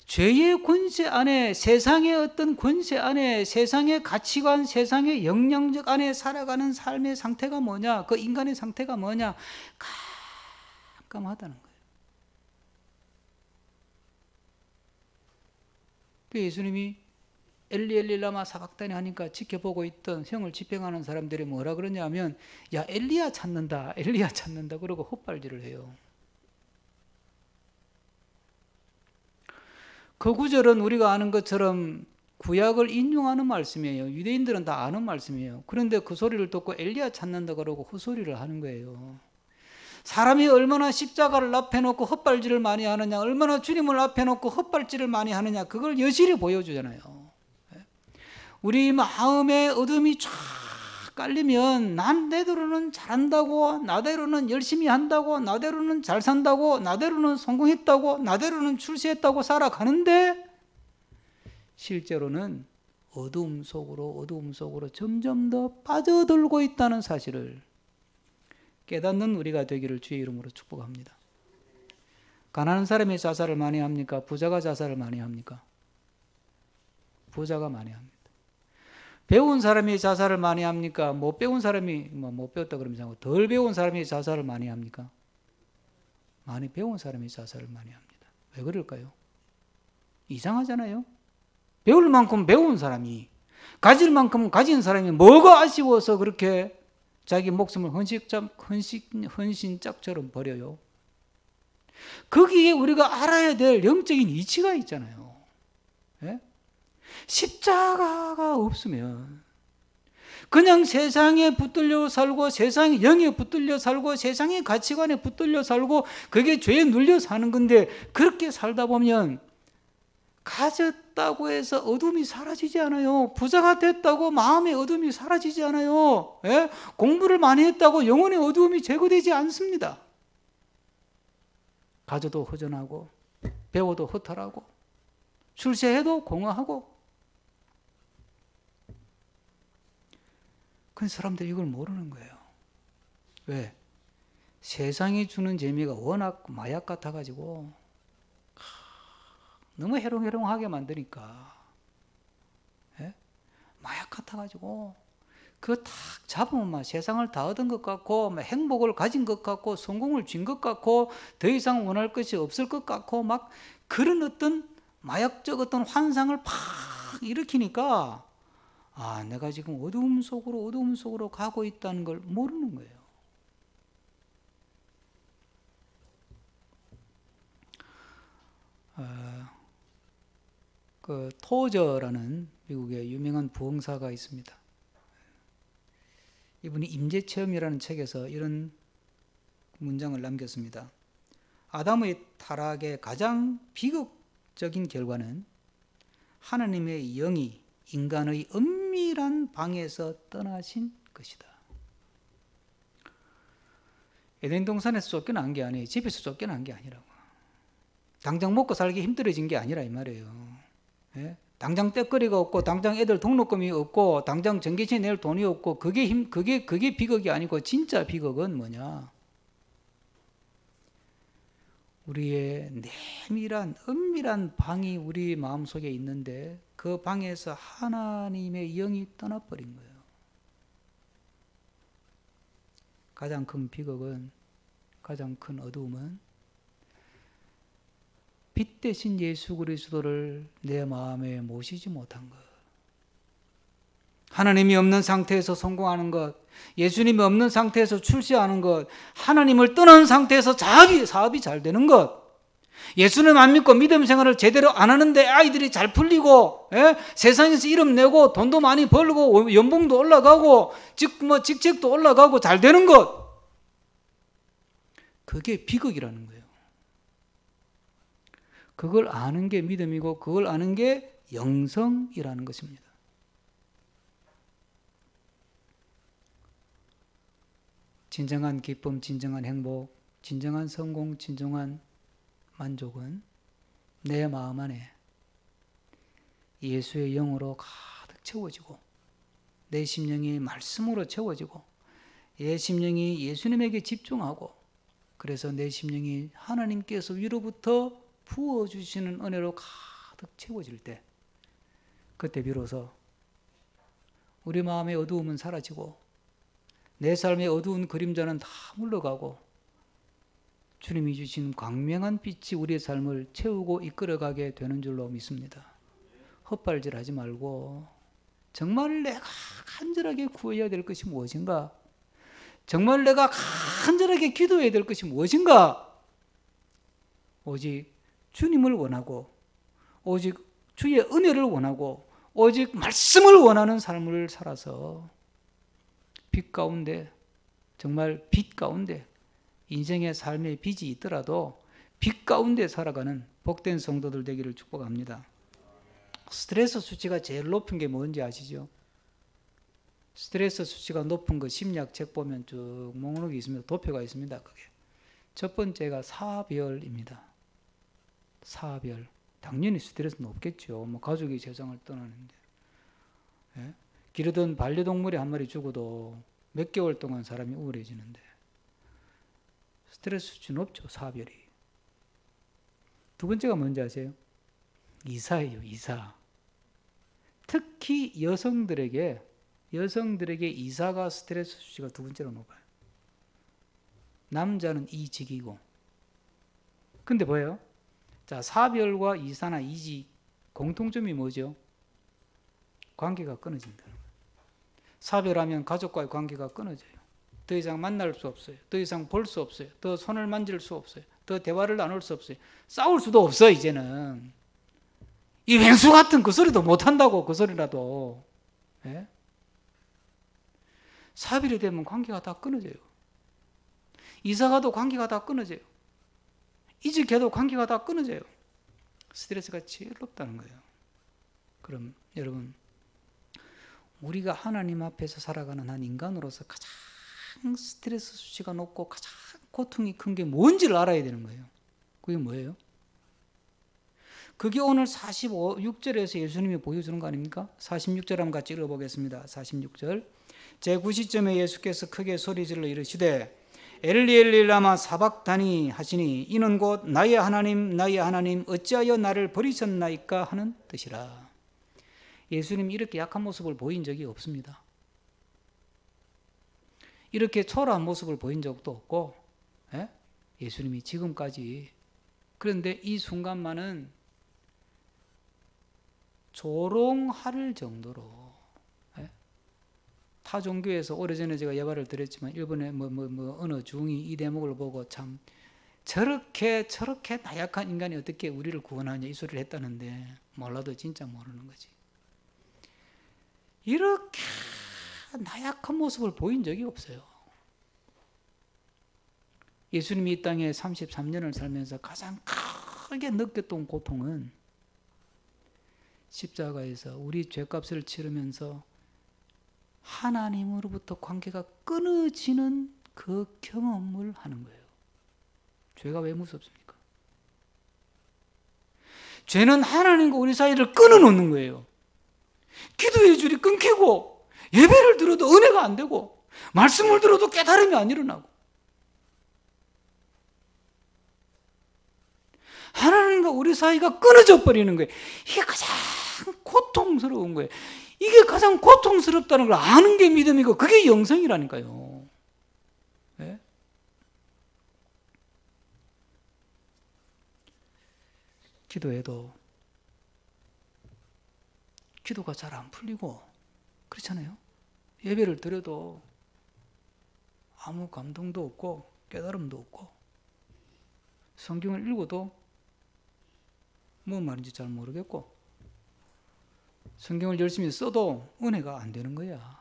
죄의 권세 안에, 세상의 어떤 권세 안에, 세상의 가치관, 세상의 영향력 안에 살아가는 삶의 상태가 뭐냐, 그 인간의 상태가 뭐냐, 깜깜하다는 거예요. 예수님이 엘리 엘리 라마 사박다니 하니까 지켜보고 있던 형을 집행하는 사람들이 뭐라 그러냐면, 야 엘리야 찾는다, 엘리야 찾는다 그러고 헛발질을 해요. 그 구절은 우리가 아는 것처럼 구약을 인용하는 말씀이에요. 유대인들은 다 아는 말씀이에요. 그런데 그 소리를 듣고 엘리야 찾는다 그러고 헛소리를 하는 거예요. 사람이 얼마나 십자가를 앞에 놓고 헛발질을 많이 하느냐, 얼마나 주님을 앞에 놓고 헛발질을 많이 하느냐, 그걸 여실히 보여주잖아요. 우리 마음에 어둠이 쫙 깔리면 난 내대로는 잘한다고, 나대로는 열심히 한다고, 나대로는 잘 산다고, 나대로는 성공했다고, 나대로는 출세했다고 살아가는데 실제로는 어두움 속으로 점점 더 빠져들고 있다는 사실을 깨닫는 우리가 되기를 주의 이름으로 축복합니다. 가난한 사람이 자살을 많이 합니까? 부자가 자살을 많이 합니까? 부자가 많이 합니다. 배운 사람이 자살을 많이 합니까? 못 배운 사람이, 못 배웠다 그러면서 덜 배운 사람이 자살을 많이 합니까? 많이 배운 사람이 자살을 많이 합니다. 왜 그럴까요? 이상하잖아요. 배울 만큼 배운 사람이, 가질 만큼 가진 사람이 뭐가 아쉬워서 그렇게 자기 목숨을 헌신짝처럼 버려요. 거기에 우리가 알아야 될 영적인 이치가 있잖아요. 예? 십자가가 없으면 그냥 세상에 붙들려 살고, 세상의 영에 붙들려 살고, 세상의 가치관에 붙들려 살고, 그게 죄에 눌려 사는 건데, 그렇게 살다 보면 가졌다고 해서 어둠이 사라지지 않아요. 부자가 됐다고 마음의 어둠이 사라지지 않아요. 예? 공부를 많이 했다고 영혼의 어두움이 제거되지 않습니다. 가져도 허전하고, 배워도 허탈하고, 출세해도 공허하고. 그 사람들이 이걸 모르는 거예요. 왜? 세상이 주는 재미가 워낙 마약 같아가지고 너무 해롱해롱하게 만드니까, 예? 마약 같아가지고 그거 딱 잡으면 막 세상을 다 얻은 것 같고 막 행복을 가진 것 같고 성공을 쥔 것 같고 더 이상 원할 것이 없을 것 같고 막 그런 어떤 마약적 어떤 환상을 팍 일으키니까 아, 내가 지금 어두움 속으로 가고 있다는 걸 모르는 거예요. 그 토저라는 미국의 유명한 부흥사가 있습니다. 이분이 임재체험이라는 책에서 이런 문장을 남겼습니다. 아담의 타락의 가장 비극적인 결과는 하나님의 영이 인간의 은밀한 방에서 떠나신 것이다. 에덴 동산에서 쫓겨난 게 아니에요. 집에서 쫓겨난 게 아니라고. 당장 먹고 살기 힘들어진 게 아니라 이 말이에요. 예? 당장 떼거리가 없고 당장 애들 등록금이 없고 당장 전기세 낼 돈이 없고 그게 비극이 아니고 진짜 비극은 뭐냐? 우리의 내밀한 은밀한 방이 우리 마음속에 있는데 그 방에서 하나님의 영이 떠나버린 거예요. 가장 큰 비극은, 가장 큰 어두움은 빛 대신 예수 그리스도를 내 마음에 모시지 못한 것. 하나님이 없는 상태에서 성공하는 것, 예수님이 없는 상태에서 출세하는 것, 하나님을 떠난 상태에서 사업이 잘 되는 것, 예수님 안 믿고 믿음 생활을 제대로 안 하는데 아이들이 잘 풀리고, 세상에서 이름 내고 돈도 많이 벌고 연봉도 올라가고 직책도 올라가고 잘 되는 것, 그게 비극이라는 거예요. 그걸 아는 게 믿음이고 그걸 아는 게 영성이라는 것입니다. 진정한 기쁨, 진정한 행복, 진정한 성공, 진정한 만족은 내 마음 안에 예수의 영으로 가득 채워지고 내 심령이 말씀으로 채워지고 내 심령이 예수님에게 집중하고 그래서 내 심령이 하나님께서 위로부터 부어주시는 은혜로 가득 채워질 때 그때 비로소 우리 마음의 어두움은 사라지고 내 삶의 어두운 그림자는 다 물러가고 주님이 주신 광명한 빛이 우리의 삶을 채우고 이끌어가게 되는 줄로 믿습니다. 헛발질하지 말고 정말 내가 간절하게 구해야 될 것이 무엇인가? 정말 내가 간절하게 기도해야 될 것이 무엇인가? 오직 주님을 원하고 오직 주의 은혜를 원하고 오직 말씀을 원하는 삶을 살아서 빛 가운데 정말 빛 가운데 인생의 삶의 빛이 있더라도 빛 가운데 살아가는 복된 성도들 되기를 축복합니다. 스트레스 수치가 제일 높은 게 뭔지 아시죠? 스트레스 수치가 높은 거 심리학 책 보면 쭉 목록이 있습니다. 도표가 있습니다. 그게 첫 번째가 사별입니다. 사별. 당연히 스트레스 높겠죠. 뭐 가족이 세상을 떠나는데. 예? 기르던 반려동물이 한 마리 죽어도 몇 개월 동안 사람이 우울해지는데 스트레스 수치 높죠. 사별이. 두 번째가 뭔지 아세요? 이사예요. 이사. 특히 여성들에게 이사가 스트레스 수치가 두 번째로 높아요. 남자는 이직이고. 근데 뭐예요? 자, 사별과 이사나 이직 공통점이 뭐죠? 관계가 끊어진다는 거예요. 사별하면 가족과의 관계가 끊어져요. 더 이상 만날 수 없어요. 더 이상 볼 수 없어요. 더 손을 만질 수 없어요. 더 대화를 나눌 수 없어요. 싸울 수도 없어 이제는. 이 왼수 같은 그 소리도 못한다고 그 소리라도. 예? 사별이 되면 관계가 다 끊어져요. 이사가도 관계가 다 끊어져요. 이직해도 관계가 다 끊어져요. 스트레스가 제일 높다는 거예요. 그럼 여러분 우리가 하나님 앞에서 살아가는 한 인간으로서 가장 스트레스 수치가 높고 가장 고통이 큰 게 뭔지를 알아야 되는 거예요. 그게 뭐예요? 그게 오늘 46절에서 예수님이 보여주는 거 아닙니까? 46절 한번 같이 읽어보겠습니다. 46절 제9시점에 예수께서 크게 소리질러 이르시되 엘리 엘리 라마 사박다니 하시니 이는 곧 나의 하나님 어찌하여 나를 버리셨나이까 하는 뜻이라. 예수님이 이렇게 약한 모습을 보인 적이 없습니다. 이렇게 초라한 모습을 보인 적도 없고, 예? 예수님이 지금까지. 그런데 이 순간만은 조롱할 정도로, 예? 타 종교에서 오래전에 제가 예발을 드렸지만 일본의 어느 중이 이 대목을 보고 참 저렇게 나약한 인간이 어떻게 우리를 구원하냐 이 소리를 했다는데 몰라도 진짜 모르는 거지. 이렇게 나약한 모습을 보인 적이 없어요. 예수님이 이 땅에 33년을 살면서 가장 크게 느꼈던 고통은 십자가에서 우리 죄값을 치르면서 하나님으로부터 관계가 끊어지는 그 경험을 하는 거예요. 죄가 왜 무섭습니까? 죄는 하나님과 우리 사이를 끊어놓는 거예요. 기도의 줄이 끊기고 예배를 들어도 은혜가 안 되고 말씀을 들어도 깨달음이 안 일어나고 하나님과 우리 사이가 끊어져 버리는 거예요. 이게 가장 고통스러운 거예요. 이게 가장 고통스럽다는 걸 아는 게 믿음이고 그게 영성이라니까요. 네? 기도해도 기도가 잘 안 풀리고 그렇잖아요. 예배를 드려도 아무 감동도 없고 깨달음도 없고 성경을 읽어도 뭐 말인지 잘 모르겠고 성경을 열심히 써도 은혜가 안 되는 거야.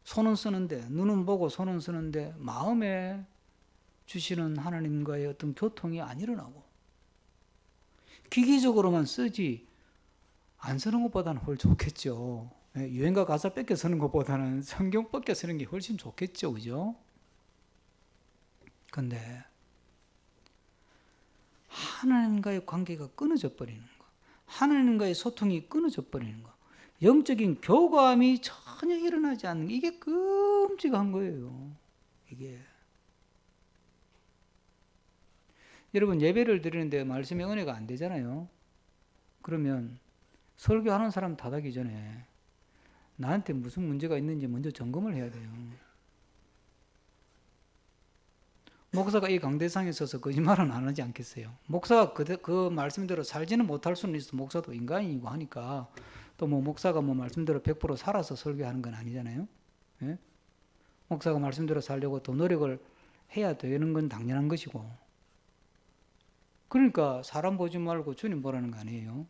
손은 쓰는데 눈은 보고 손은 쓰는데 마음에 주시는 하나님과의 어떤 교통이 안 일어나고 기기적으로만 쓰지 안 쓰는 것보다는 훨씬 좋겠죠. 유행가 가사 뺏겨 쓰는 것보다는 성경 뺏겨 쓰는 게 훨씬 좋겠죠. 그죠? 근데 하나님과의 관계가 끊어져 버리는 거, 하나님과의 소통이 끊어져 버리는 거, 영적인 교감이 전혀 일어나지 않는 게 이게 끔찍한 거예요. 이게 여러분 예배를 드리는데 말씀의 은혜가 안 되잖아요. 그러면 설교하는 사람 탓하기 전에 나한테 무슨 문제가 있는지 먼저 점검을 해야 돼요. 목사가 이 강대상에 서서 거짓말은 안 하지 않겠어요. 목사가 그 말씀대로 살지는 못할 수는 있어. 목사도 인간이고 하니까 또 뭐 목사가 뭐 말씀대로 100% 살아서 설교하는 건 아니잖아요. 예? 목사가 말씀대로 살려고 더 노력을 해야 되는 건 당연한 것이고. 그러니까 사람 보지 말고 주님 보라는 거 아니에요.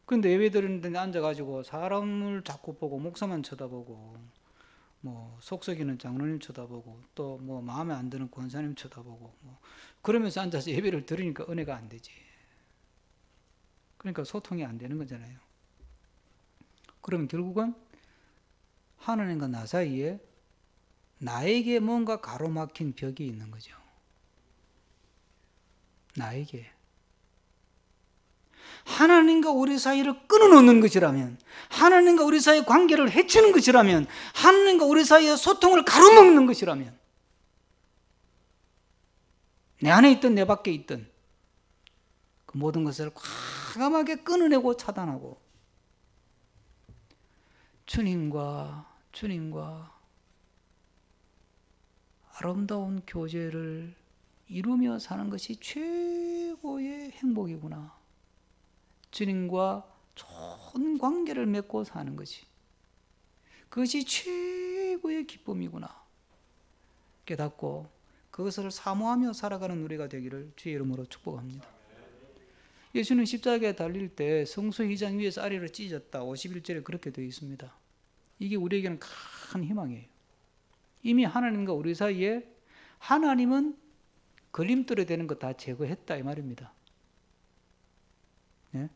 그런데 예배 드리는 데 앉아가지고 사람을 자꾸 보고 목사만 쳐다보고 뭐 속썩이는 장로님 쳐다보고 또 뭐 마음에 안 드는 권사님 쳐다보고 뭐 그러면서 앉아서 예배를 드리니까 은혜가 안 되지. 그러니까 소통이 안 되는 거잖아요. 그러면 결국은 하나님과 나 사이에 나에게 뭔가 가로막힌 벽이 있는 거죠. 나에게. 하나님과 우리 사이를 끊어놓는 것이라면, 하나님과 우리 사이의 관계를 해치는 것이라면, 하나님과 우리 사이의 소통을 가로막는 것이라면, 내 안에 있든 내 밖에 있든 그 모든 것을 과감하게 끊어내고 차단하고 주님과 아름다운 교제를 이루며 사는 것이 최고의 행복이구나. 주님과 좋은 관계를 맺고 사는 것이 그것이 최고의 기쁨이구나 깨닫고 그것을 사모하며 살아가는 우리가 되기를 주의 이름으로 축복합니다. 예수는 십자가에 달릴 때 성소 휘장 위에서 아래로 찢어졌다. 51절에 그렇게 되어 있습니다. 이게 우리에게는 큰 희망이에요. 이미 하나님과 우리 사이에 하나님은 걸림돌이 되는 거 다 제거했다 이 말입니다. 네?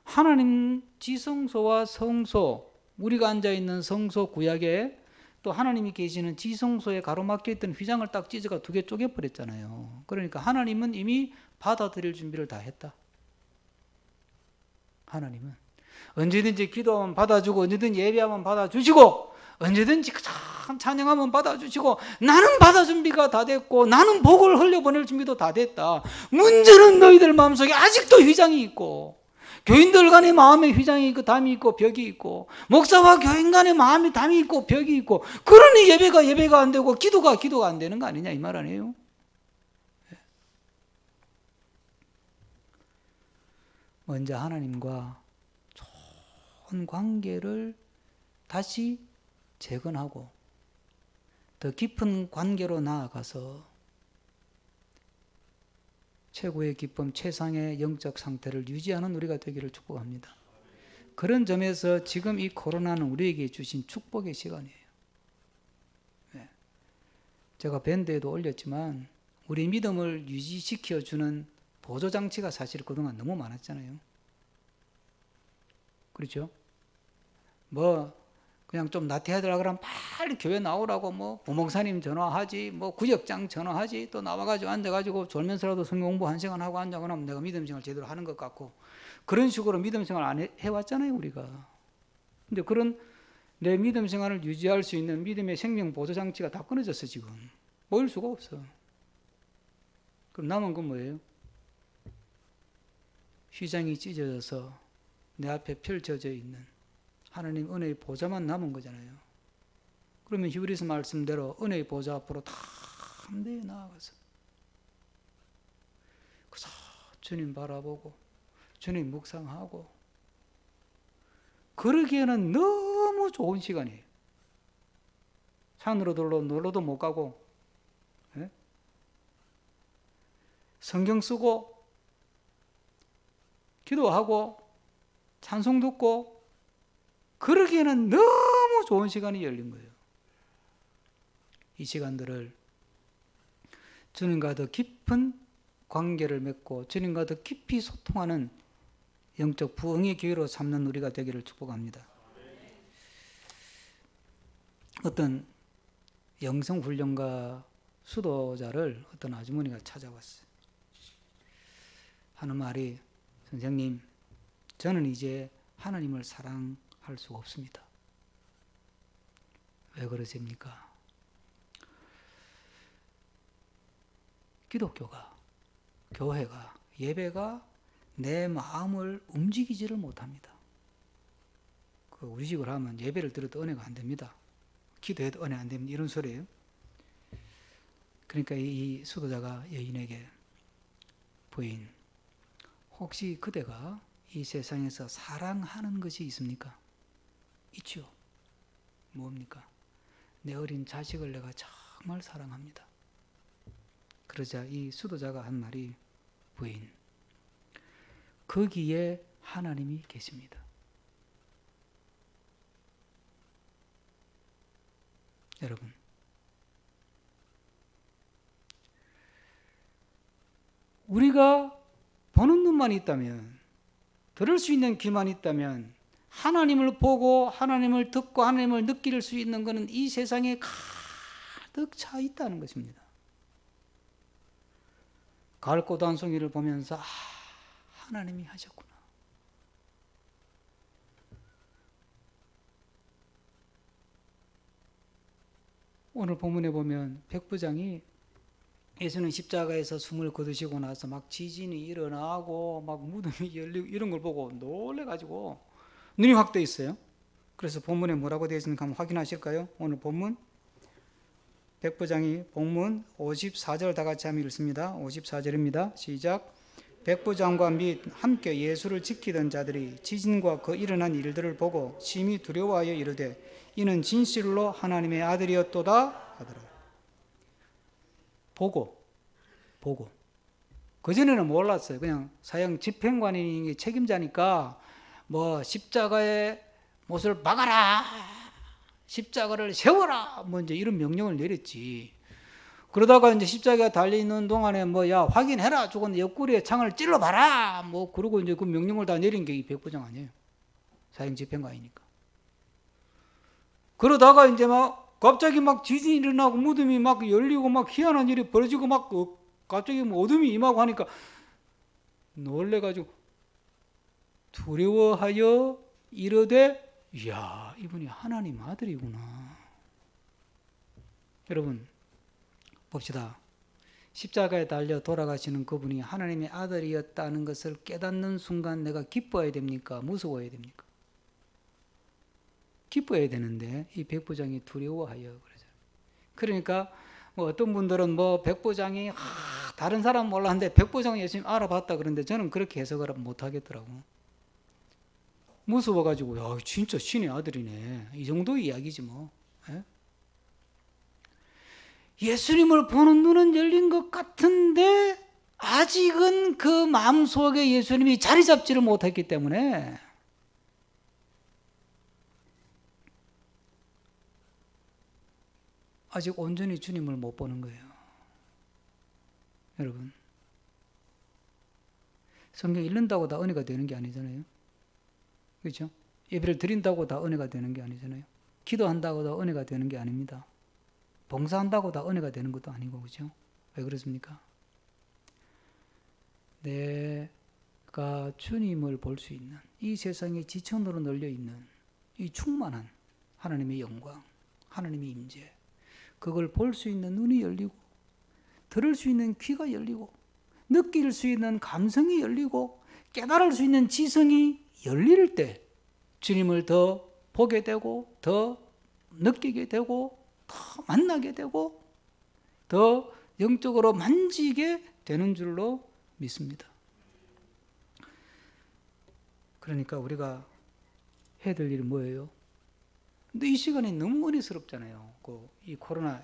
하나님 지성소와 성소, 우리가 앉아있는 성소 구약에 또 하나님이 계시는 지성소에 가로막혀 있던 휘장을 딱 찢어가 두 개 쪼개버렸잖아요. 그러니까 하나님은 이미 받아들일 준비를 다 했다. 하나님은 언제든지 기도하면 받아주고 언제든지 예배하면 받아주시고 언제든지 찬양하면 받아주시고 나는 받아 준비가 다 됐고 나는 복을 흘려보낼 준비도 다 됐다. 문제는 너희들 마음속에 아직도 휘장이 있고 교인들 간의 마음에 휘장이 있고 담이 있고 벽이 있고 목사와 교인 간의 마음에 담이 있고 벽이 있고 그러니 예배가 안 되고 기도가 안 되는 거 아니냐 이 말 아니에요? 먼저 하나님과 좋은 관계를 다시 재건하고 더 깊은 관계로 나아가서 최고의 기쁨, 최상의 영적 상태를 유지하는 우리가 되기를 축복합니다. 그런 점에서 지금 이 코로나는 우리에게 주신 축복의 시간이에요. 제가 밴드에도 올렸지만 우리 믿음을 유지시켜주는 보조장치가 사실 그동안 너무 많았잖아요. 그렇죠? 그냥 좀 나태하더라 그러면 빨리 교회 나오라고 부목사님 전화하지, 구역장 전화하지, 또 나와가지고 앉아가지고 졸면서라도 성경 공부 1시간 하고 앉아거나 하면 내가 믿음 생활 제대로 하는 것 같고 그런 식으로 믿음 생활 안 해왔잖아요, 우리가. 근데 그런 내 믿음 생활을 유지할 수 있는 믿음의 생명 보조장치가 다 끊어졌어, 지금. 모일 수가 없어. 그럼 남은 건 뭐예요? 휘장이 찢어져서 내 앞에 펼쳐져 있는 하나님 은혜의 보좌만 남은 거잖아요. 그러면 히브리서 말씀대로 은혜의 보좌 앞으로 담대히 나아가서 그래서 주님 바라보고 주님 묵상하고 그러기에는 너무 좋은 시간이에요. 산으로 놀러도 못 가고 성경 쓰고 기도하고 찬송 듣고 그러기에는 너무 좋은 시간이 열린 거예요. 이 시간들을 주님과 더 깊은 관계를 맺고 주님과 더 깊이 소통하는 영적 부흥의 기회로 삼는 우리가 되기를 축복합니다. 어떤 영성훈련가 수도자를 어떤 아주머니가 찾아왔어요. 하는 말이, 선생님, 저는 이제 하나님을 사랑할 수가 없습니다. 왜 그러십니까? 기독교가, 교회가, 예배가 내 마음을 움직이지를 못합니다. 우리 식으로 하면 예배를 드려도 은혜가 안 됩니다. 기도해도 은혜 안 됩니다. 이런 소리예요. 그러니까 이 수도자가 여인에게, 부인, 혹시 그대가 이 세상에서 사랑하는 것이 있습니까? 있죠. 뭡니까? 내 어린 자식을 내가 정말 사랑합니다. 그러자 이 수도자가 한 말이, 부인, 거기에 하나님이 계십니다. 여러분, 우리가 보는 눈만 있다면, 들을 수 있는 귀만 있다면, 하나님을 보고 하나님을 듣고 하나님을 느낄 수 있는 것은 이 세상에 가득 차 있다는 것입니다. 가을꽃 한 송이를 보면서 하나님이 하셨구나. 오늘 본문에 보면 백부장이 예수는 십자가에서 숨을 거두시고 나서 막 지진이 일어나고 막 무덤이 열리고 이런 걸 보고 놀래가지고 눈이 확 떠 있어요. 그래서 본문에 뭐라고 되어 있는지 한번 확인하실까요? 오늘 본문 백부장이 본문 54절 다 같이 한번 읽습니다. 54절입니다. 시작. 백부장과 및 함께 예수를 지키던 자들이 지진과 그 일어난 일들을 보고 심히 두려워하여 이르되 이는 진실로 하나님의 아들이었도다 하더라. 보고 그전에는 몰랐어요. 그냥 사형 집행관이 책임자니까 뭐 십자가의 못을 막아라, 십자가를 세워라, 뭐 이제 이런 명령을 내렸지. 그러다가 이제 십자가가 달려있는 동안에 야 확인해라, 저건 옆구리에 창을 찔러봐라, 뭐 그러고 이제 그 명령을 다 내린 게 이 백부장 아니에요. 사형 집행관이니까. 그러다가 이제 갑자기 지진이 일어나고 무덤이 열리고 희한한 일이 벌어지고 갑자기 어둠이 임하고 하니까 놀래가지고 두려워하여 이르되 이야, 이분이 하나님 아들이구나. 여러분 봅시다. 십자가에 달려 돌아가시는 그분이 하나님의 아들이었다는 것을 깨닫는 순간 내가 기뻐해야 됩니까? 무서워해야 됩니까? 기뻐해야 되는데 이 백부장이 두려워하여 그러죠. 그러니까 뭐 어떤 분들은 뭐 백부장이 다른 사람 몰랐는데 백부장이 열심히 알아봤다 그러는데 저는 그렇게 해석을 못 하겠더라고. 무서워가지고 야 진짜 신의 아들이네 이 정도 이야기지 뭐. 예? 예수님을 보는 눈은 열린 것 같은데 아직은 그 마음속에 예수님이 자리 잡지를 못했기 때문에 아직 온전히 주님을 못 보는 거예요. 여러분, 성경 읽는다고 다 은혜가 되는 게 아니잖아요. 그렇죠? 예배를 드린다고 다 은혜가 되는 게 아니잖아요. 기도한다고 다 은혜가 되는 게 아닙니다. 봉사한다고 다 은혜가 되는 것도 아니고, 그렇죠? 왜 그렇습니까? 내가 주님을 볼 수 있는 이 세상의 지천으로 널려 있는 이 충만한 하나님의 영광, 하나님의 임재, 그걸 볼 수 있는 눈이 열리고 들을 수 있는 귀가 열리고 느낄 수 있는 감성이 열리고 깨달을 수 있는 지성이 열릴 때 주님을 더 보게 되고 더 느끼게 되고 더 만나게 되고 더 영적으로 만지게 되는 줄로 믿습니다. 그러니까 우리가 해야 될 일은 뭐예요? 근데 이 시간이 너무 은혜스럽잖아요. 이 코로나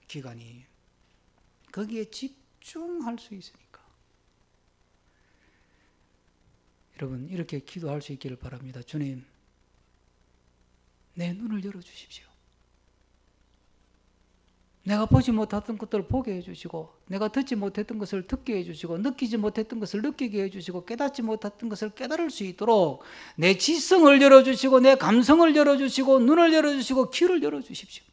기간이. 거기에 집중할 수 있으니까. 여러분, 이렇게 기도할 수 있기를 바랍니다. 주님, 내 눈을 열어주십시오. 내가 보지 못했던 것들을 보게 해주시고, 내가 듣지 못했던 것을 듣게 해주시고, 느끼지 못했던 것을 느끼게 해주시고, 깨닫지 못했던 것을 깨달을 수 있도록 내 지성을 열어주시고, 내 감성을 열어주시고, 눈을 열어주시고, 귀를 열어주십시오.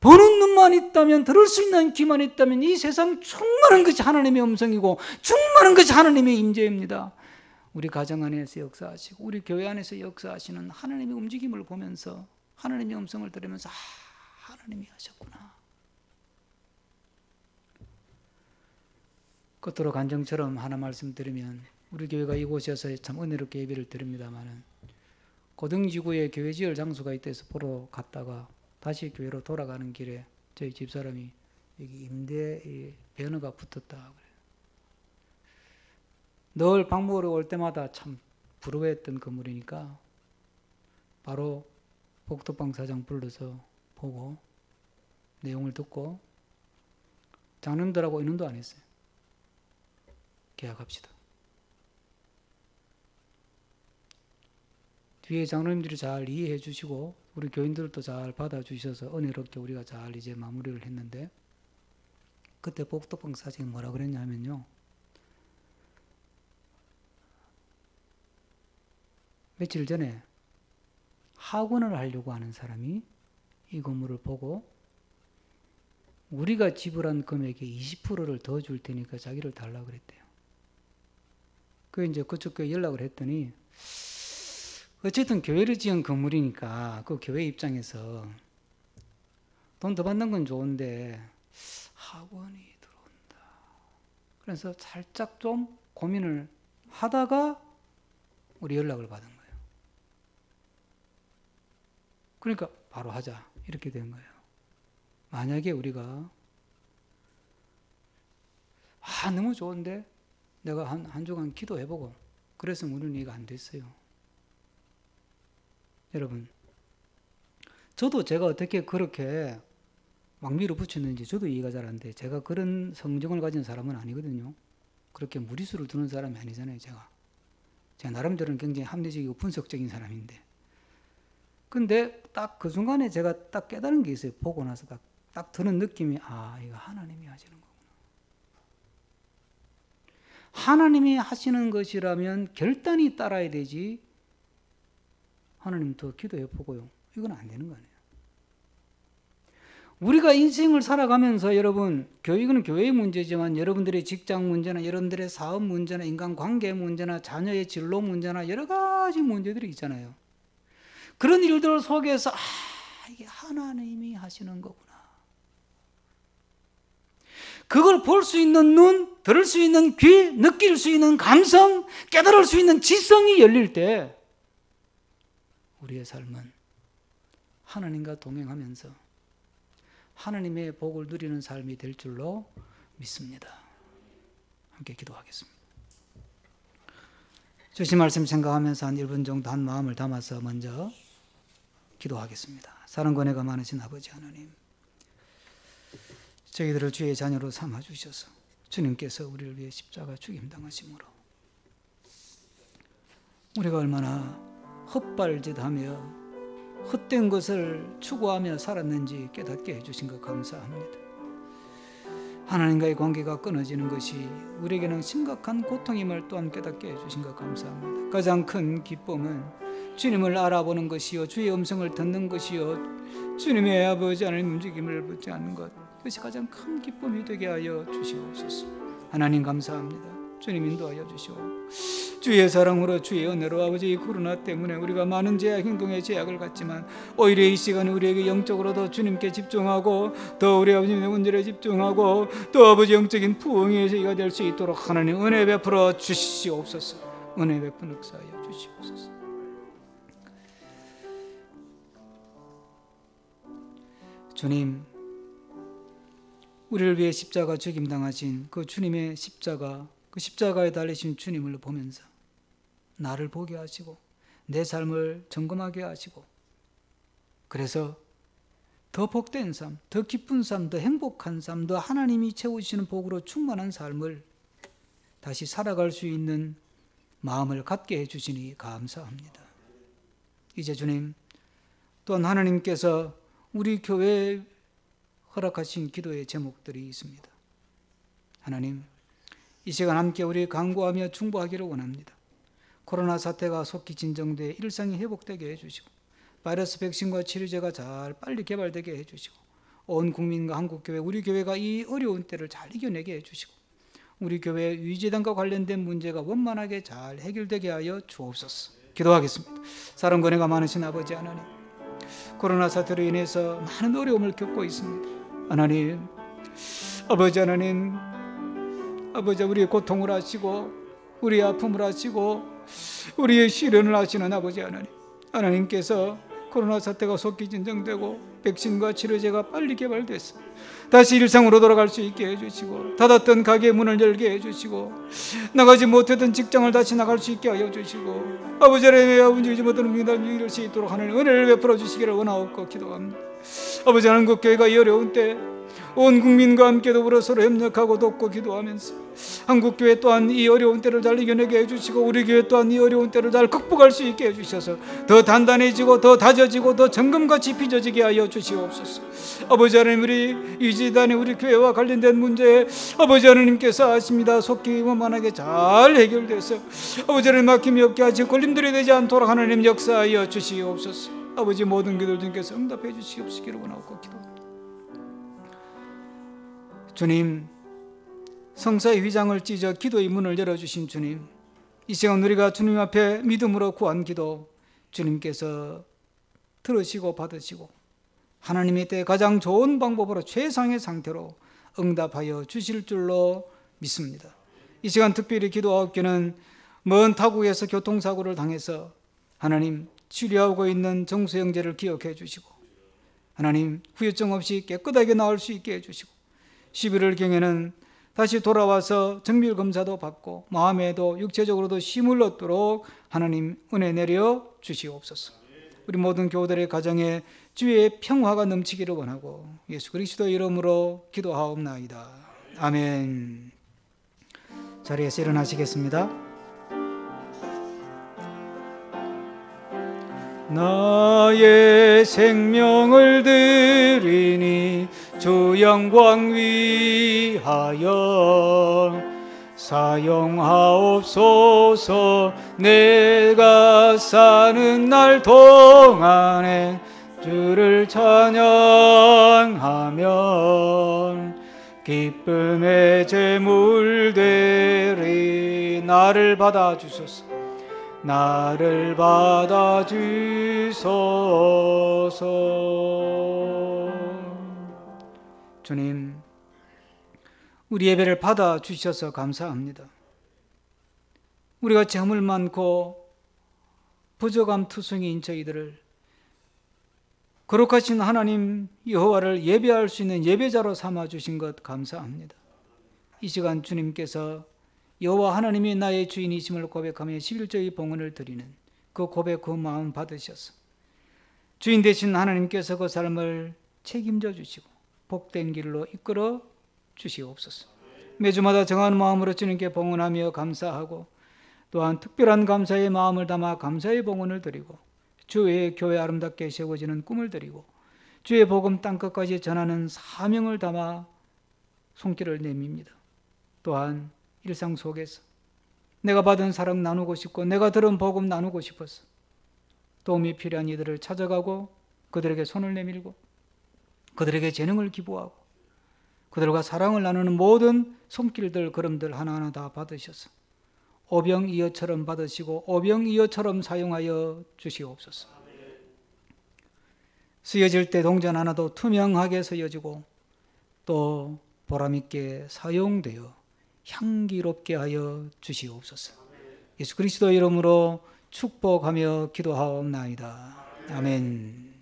보는 눈만 있다면, 들을 수 있는 귀만 있다면 이 세상 충만한 것이 하나님의 음성이고 충만한 것이 하나님의 임재입니다. 우리 가정 안에서 역사하시고 우리 교회 안에서 역사하시는 하나님의 움직임을 보면서 하나님의 음성을 들으면서 하나님이 하셨구나. 끝으로 간증처럼 하나 말씀드리면 우리 교회가 이곳에서 참 은혜롭게 예배를 드립니다마는 고등지구에 교회 지을 장소가 있대서 보러 갔다가 다시 교회로 돌아가는 길에 저희 집사람이 여기 임대 배너가 붙었다 그래요. 늘 방문으로 올 때마다 참 부러워했던 건물이니까 바로 복덕방 사장 불러서 보고 내용을 듣고 장로님들하고 의논도 안 했어요. 계약합시다. 뒤에 장로님들이 잘 이해해 주시고 우리 교인들도 잘 받아주셔서 은혜롭게 우리가 잘 이제 마무리를 했는데 그때 복덕방 사장이 뭐라 그랬냐면요. 며칠 전에 학원을 하려고 하는 사람이 이 건물을 보고 우리가 지불한 금액의 20%를 더 줄 테니까 자기를 달라고 그랬대요. 그 이제 그쪽 교회 연락을 했더니 어쨌든 교회를 지은 건물이니까 그 교회 입장에서 돈 더 받는 건 좋은데 학원이 들어온다. 그래서 살짝 좀 고민을 하다가 우리 연락을 받은 거예요. 그러니까 바로 하자 이렇게 된 거예요. 만약에 우리가 너무 좋은데 내가 한 주간 기도해보고 그래서 우리는 이해가 안 됐어요. 여러분, 저도 제가 어떻게 그렇게 막 밀어붙였는지 저도 이해가 잘 안 돼. 제가 그런 성정을 가진 사람은 아니거든요. 그렇게 무리수를 두는 사람이 아니잖아요. 제가 나름대로는 굉장히 합리적이고 분석적인 사람인데 근데 딱 그 순간에 제가 딱 깨달은 게 있어요. 보고 나서 딱 드는 느낌이 이거 하나님이 하시는 거구나. 하나님이 하시는 것이라면 결단이 따라야 되지 하나님 더 기도해 보고요. 이건 안 되는 거 아니에요. 우리가 인생을 살아가면서 여러분, 이거는 교회의 문제지만 여러분들의 직장 문제나 여러분들의 사업 문제나 인간관계 문제나 자녀의 진로 문제나 여러 가지 문제들이 있잖아요. 그런 일들 속에서 이게 하나님이 하시는 거구나. 그걸 볼 수 있는 눈, 들을 수 있는 귀, 느낄 수 있는 감성, 깨달을 수 있는 지성이 열릴 때 우리의 삶은 하나님과 동행하면서 하나님의 복을 누리는 삶이 될 줄로 믿습니다. 함께 기도하겠습니다. 주신 말씀 생각하면서 한 1분 정도 한 마음을 담아서 먼저 기도하겠습니다. 사랑과 은혜가 많으신 아버지 하나님, 저희들을 주의 자녀로 삼아주셔서 주님께서 우리를 위해 십자가 죽임당하심으로 우리가 얼마나 헛발짓하며 헛된 것을 추구하며 살았는지 깨닫게 해주신 것 감사합니다. 하나님과의 관계가 끊어지는 것이 우리에게는 심각한 고통임을 또한 깨닫게 해주신 것 감사합니다. 가장 큰 기쁨은 주님을 알아보는 것이요, 주의 음성을 듣는 것이요, 주님의 아버지 하나님 움직임을 붙지 않는 것, 그것이 가장 큰 기쁨이 되게 하여 주시옵소서. 하나님 감사합니다. 주님 인도하여 주시오. 주의 사랑으로, 주의 은혜로 아버지, 이 코로나 때문에 우리가 많은 제약, 행동에 제약을 갖지만 오히려 이 시간에 우리에게 영적으로 더 주님께 집중하고 더 우리 아버지의 문제에 집중하고 또 아버지 영적인 부흥의 저희가 될 수 있도록 하나님 은혜 베풀어 주시옵소서. 은혜 베푼 역사하여 주시옵소서. 주님, 우리를 위해 십자가 죽임당하신 그 주님의 십자가, 그 십자가에 달리신 주님을 보면서 나를 보게 하시고 내 삶을 점검하게 하시고, 그래서 더 복된 삶, 더 기쁜 삶, 더 행복한 삶, 더 하나님이 채우시는 복으로 충만한 삶을 다시 살아갈 수 있는 마음을 갖게 해주시니 감사합니다. 이제 주님, 또한 하나님께서 우리 교회에 허락하신 기도의 제목들이 있습니다. 하나님, 이 시간 함께 우리 간구하며 중보하기를 원합니다. 코로나 사태가 속히 진정돼 일상이 회복되게 해주시고 바이러스 백신과 치료제가 잘 빨리 개발되게 해주시고 온 국민과 한국교회, 우리 교회가 이 어려운 때를 잘 이겨내게 해주시고 우리 교회 위재단과 관련된 문제가 원만하게 잘 해결되게 하여 주옵소서. 기도하겠습니다. 사랑과 은혜가 많으신 아버지 하나님, 코로나 사태로 인해서 많은 어려움을 겪고 있습니다. 하나님, 아버지 하나님, 아버지, 우리의 고통을 아시고 우리의 아픔을 아시고 우리의 시련을 아시는 아버지 하나님, 하나님께서 코로나 사태가 속히 진정되고 백신과 치료제가 빨리 개발돼서 다시 일상으로 돌아갈 수 있게 해주시고 닫았던 가게 문을 열게 해주시고 나가지 못했던 직장을 다시 나갈 수 있게 하여 주시고 아버지 하나님의 움직이지 못하는 민담이 이룰 수 있도록 하나님 은혜를 베풀어 주시기를 원하옵고 기도합니다. 아버지, 한국교회가 이 어려운 때 온 국민과 함께 더불어 서로 협력하고 돕고 기도하면서 한국교회 또한 이 어려운 때를 잘 이겨내게 해주시고 우리 교회 또한 이 어려운 때를 잘 극복할 수 있게 해주셔서 더 단단해지고 더 다져지고 더 정금같이 빚어지게 하여 주시옵소서. 아버지 하나님, 우리 이지단의 우리 교회와 관련된 문제에 아버지 하나님께서 아십니다. 속히 원만하게 잘 해결돼서 아버지 하나님 막힘이 없게 하시고 걸림돌이 되지 않도록 하나님 역사하여 주시옵소서. 아버지, 모든 기도를 주님께서 응답해 주시옵시기를 원하고 기도합니다. 주님, 성사의 휘장을 찢어 기도의 문을 열어주신 주님, 이 시간 우리가 주님 앞에 믿음으로 구한 기도 주님께서 들으시고 받으시고 하나님의 때 가장 좋은 방법으로 최상의 상태로 응답하여 주실 줄로 믿습니다. 이 시간 특별히 기도하옵기는 먼 타국에서 교통사고를 당해서 하나님 치료하고 있는 정수 형제를 기억해 주시고 하나님 후유증 없이 깨끗하게 나올 수 있게 해주시고 11월경에는 다시 돌아와서 정밀검사도 받고 마음에도 육체적으로도 힘을 얻도록 하나님 은혜 내려 주시옵소서. 우리 모든 교우들의 가정에 주의 평화가 넘치기를 원하고 예수 그리스도 이름으로 기도하옵나이다. 아멘. 자리에서 일어나시겠습니다. 나의 생명을 드리니 주 영광 위하여 사용하옵소서. 내가 사는 날 동안에 주를 찬양하며 기쁨의 제물 되리. 나를 받아주소서. 나를 받아주소서. 주님, 우리 예배를 받아주셔서 감사합니다. 우리가 재물 많고 부족함 투성이인 저희들을 거룩하신 하나님 여호와를 예배할 수 있는 예배자로 삼아주신 것 감사합니다. 이 시간 주님께서 여호와 하나님이 나의 주인이심을 고백하며 11조의 봉헌을 드리는 그 고백, 그 마음 받으셔서 주인 되신 하나님께서 그 삶을 책임져 주시고 복된 길로 이끌어 주시옵소서. 매주마다 정한 마음으로 주님께 봉헌하며 감사하고 또한 특별한 감사의 마음을 담아 감사의 봉헌을 드리고 주의 교회 아름답게 세워지는 꿈을 드리고 주의 복음 땅끝까지 전하는 사명을 담아 손길을 내밉니다. 또한 일상 속에서 내가 받은 사랑 나누고 싶고 내가 들은 복음 나누고 싶어서 도움이 필요한 이들을 찾아가고 그들에게 손을 내밀고 그들에게 재능을 기부하고 그들과 사랑을 나누는 모든 손길들 걸음들 하나하나 다 받으셔서 오병이어처럼 받으시고 오병이어처럼 사용하여 주시옵소서. 쓰여질 때 동전 하나도 투명하게 쓰여지고 또 보람있게 사용되어 향기롭게 하여 주시옵소서. 예수 그리스도 이름으로 축복하며 기도하옵나이다. 아멘.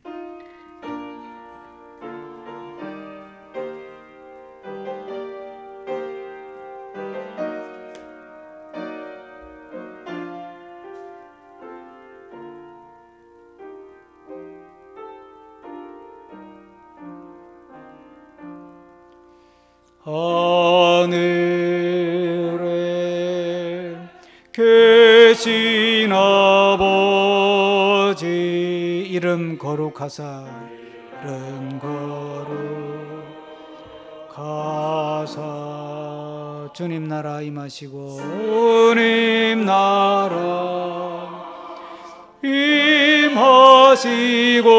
하늘에 계신 아버지 이름 거룩하사 이름 거룩하사 주님 나라 임하시고 주님 나라 임하시고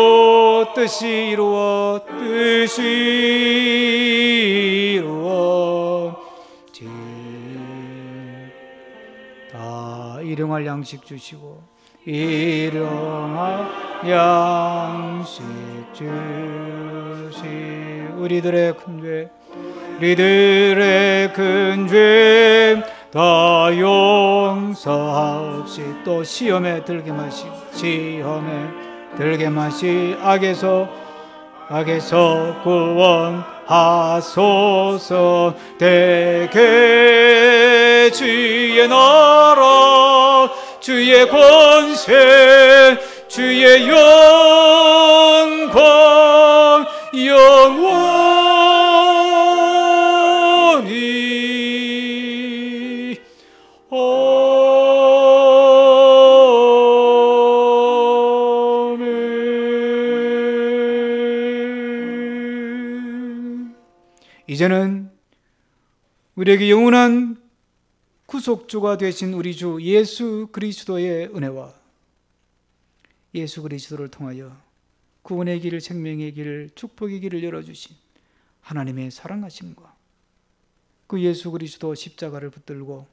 뜻이 이루어지다. 일용할 양식 주시고 일용할 양식 주시 우리들의 큰 죄 다 용서하옵시 또 시험에 들게 마시 악에서 구원하소서. 대개 주의 나라 주의 권세 주의 영광 영원히 아멘. 이제는 우리에게 영원한 구속주가 되신 우리 주 예수 그리스도의 은혜와 예수 그리스도를 통하여 구원의 길을 생명의 길을 축복의 길을 열어주신 하나님의 사랑하심과 그 예수 그리스도 십자가를 붙들고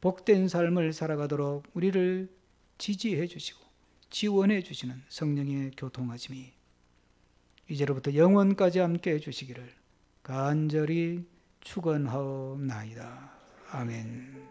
복된 삶을 살아가도록 우리를 지지해 주시고 지원해 주시는 성령의 교통하심이 이제로부터 영원까지 함께 해 주시기를 간절히 축원하옵나이다. 아멘.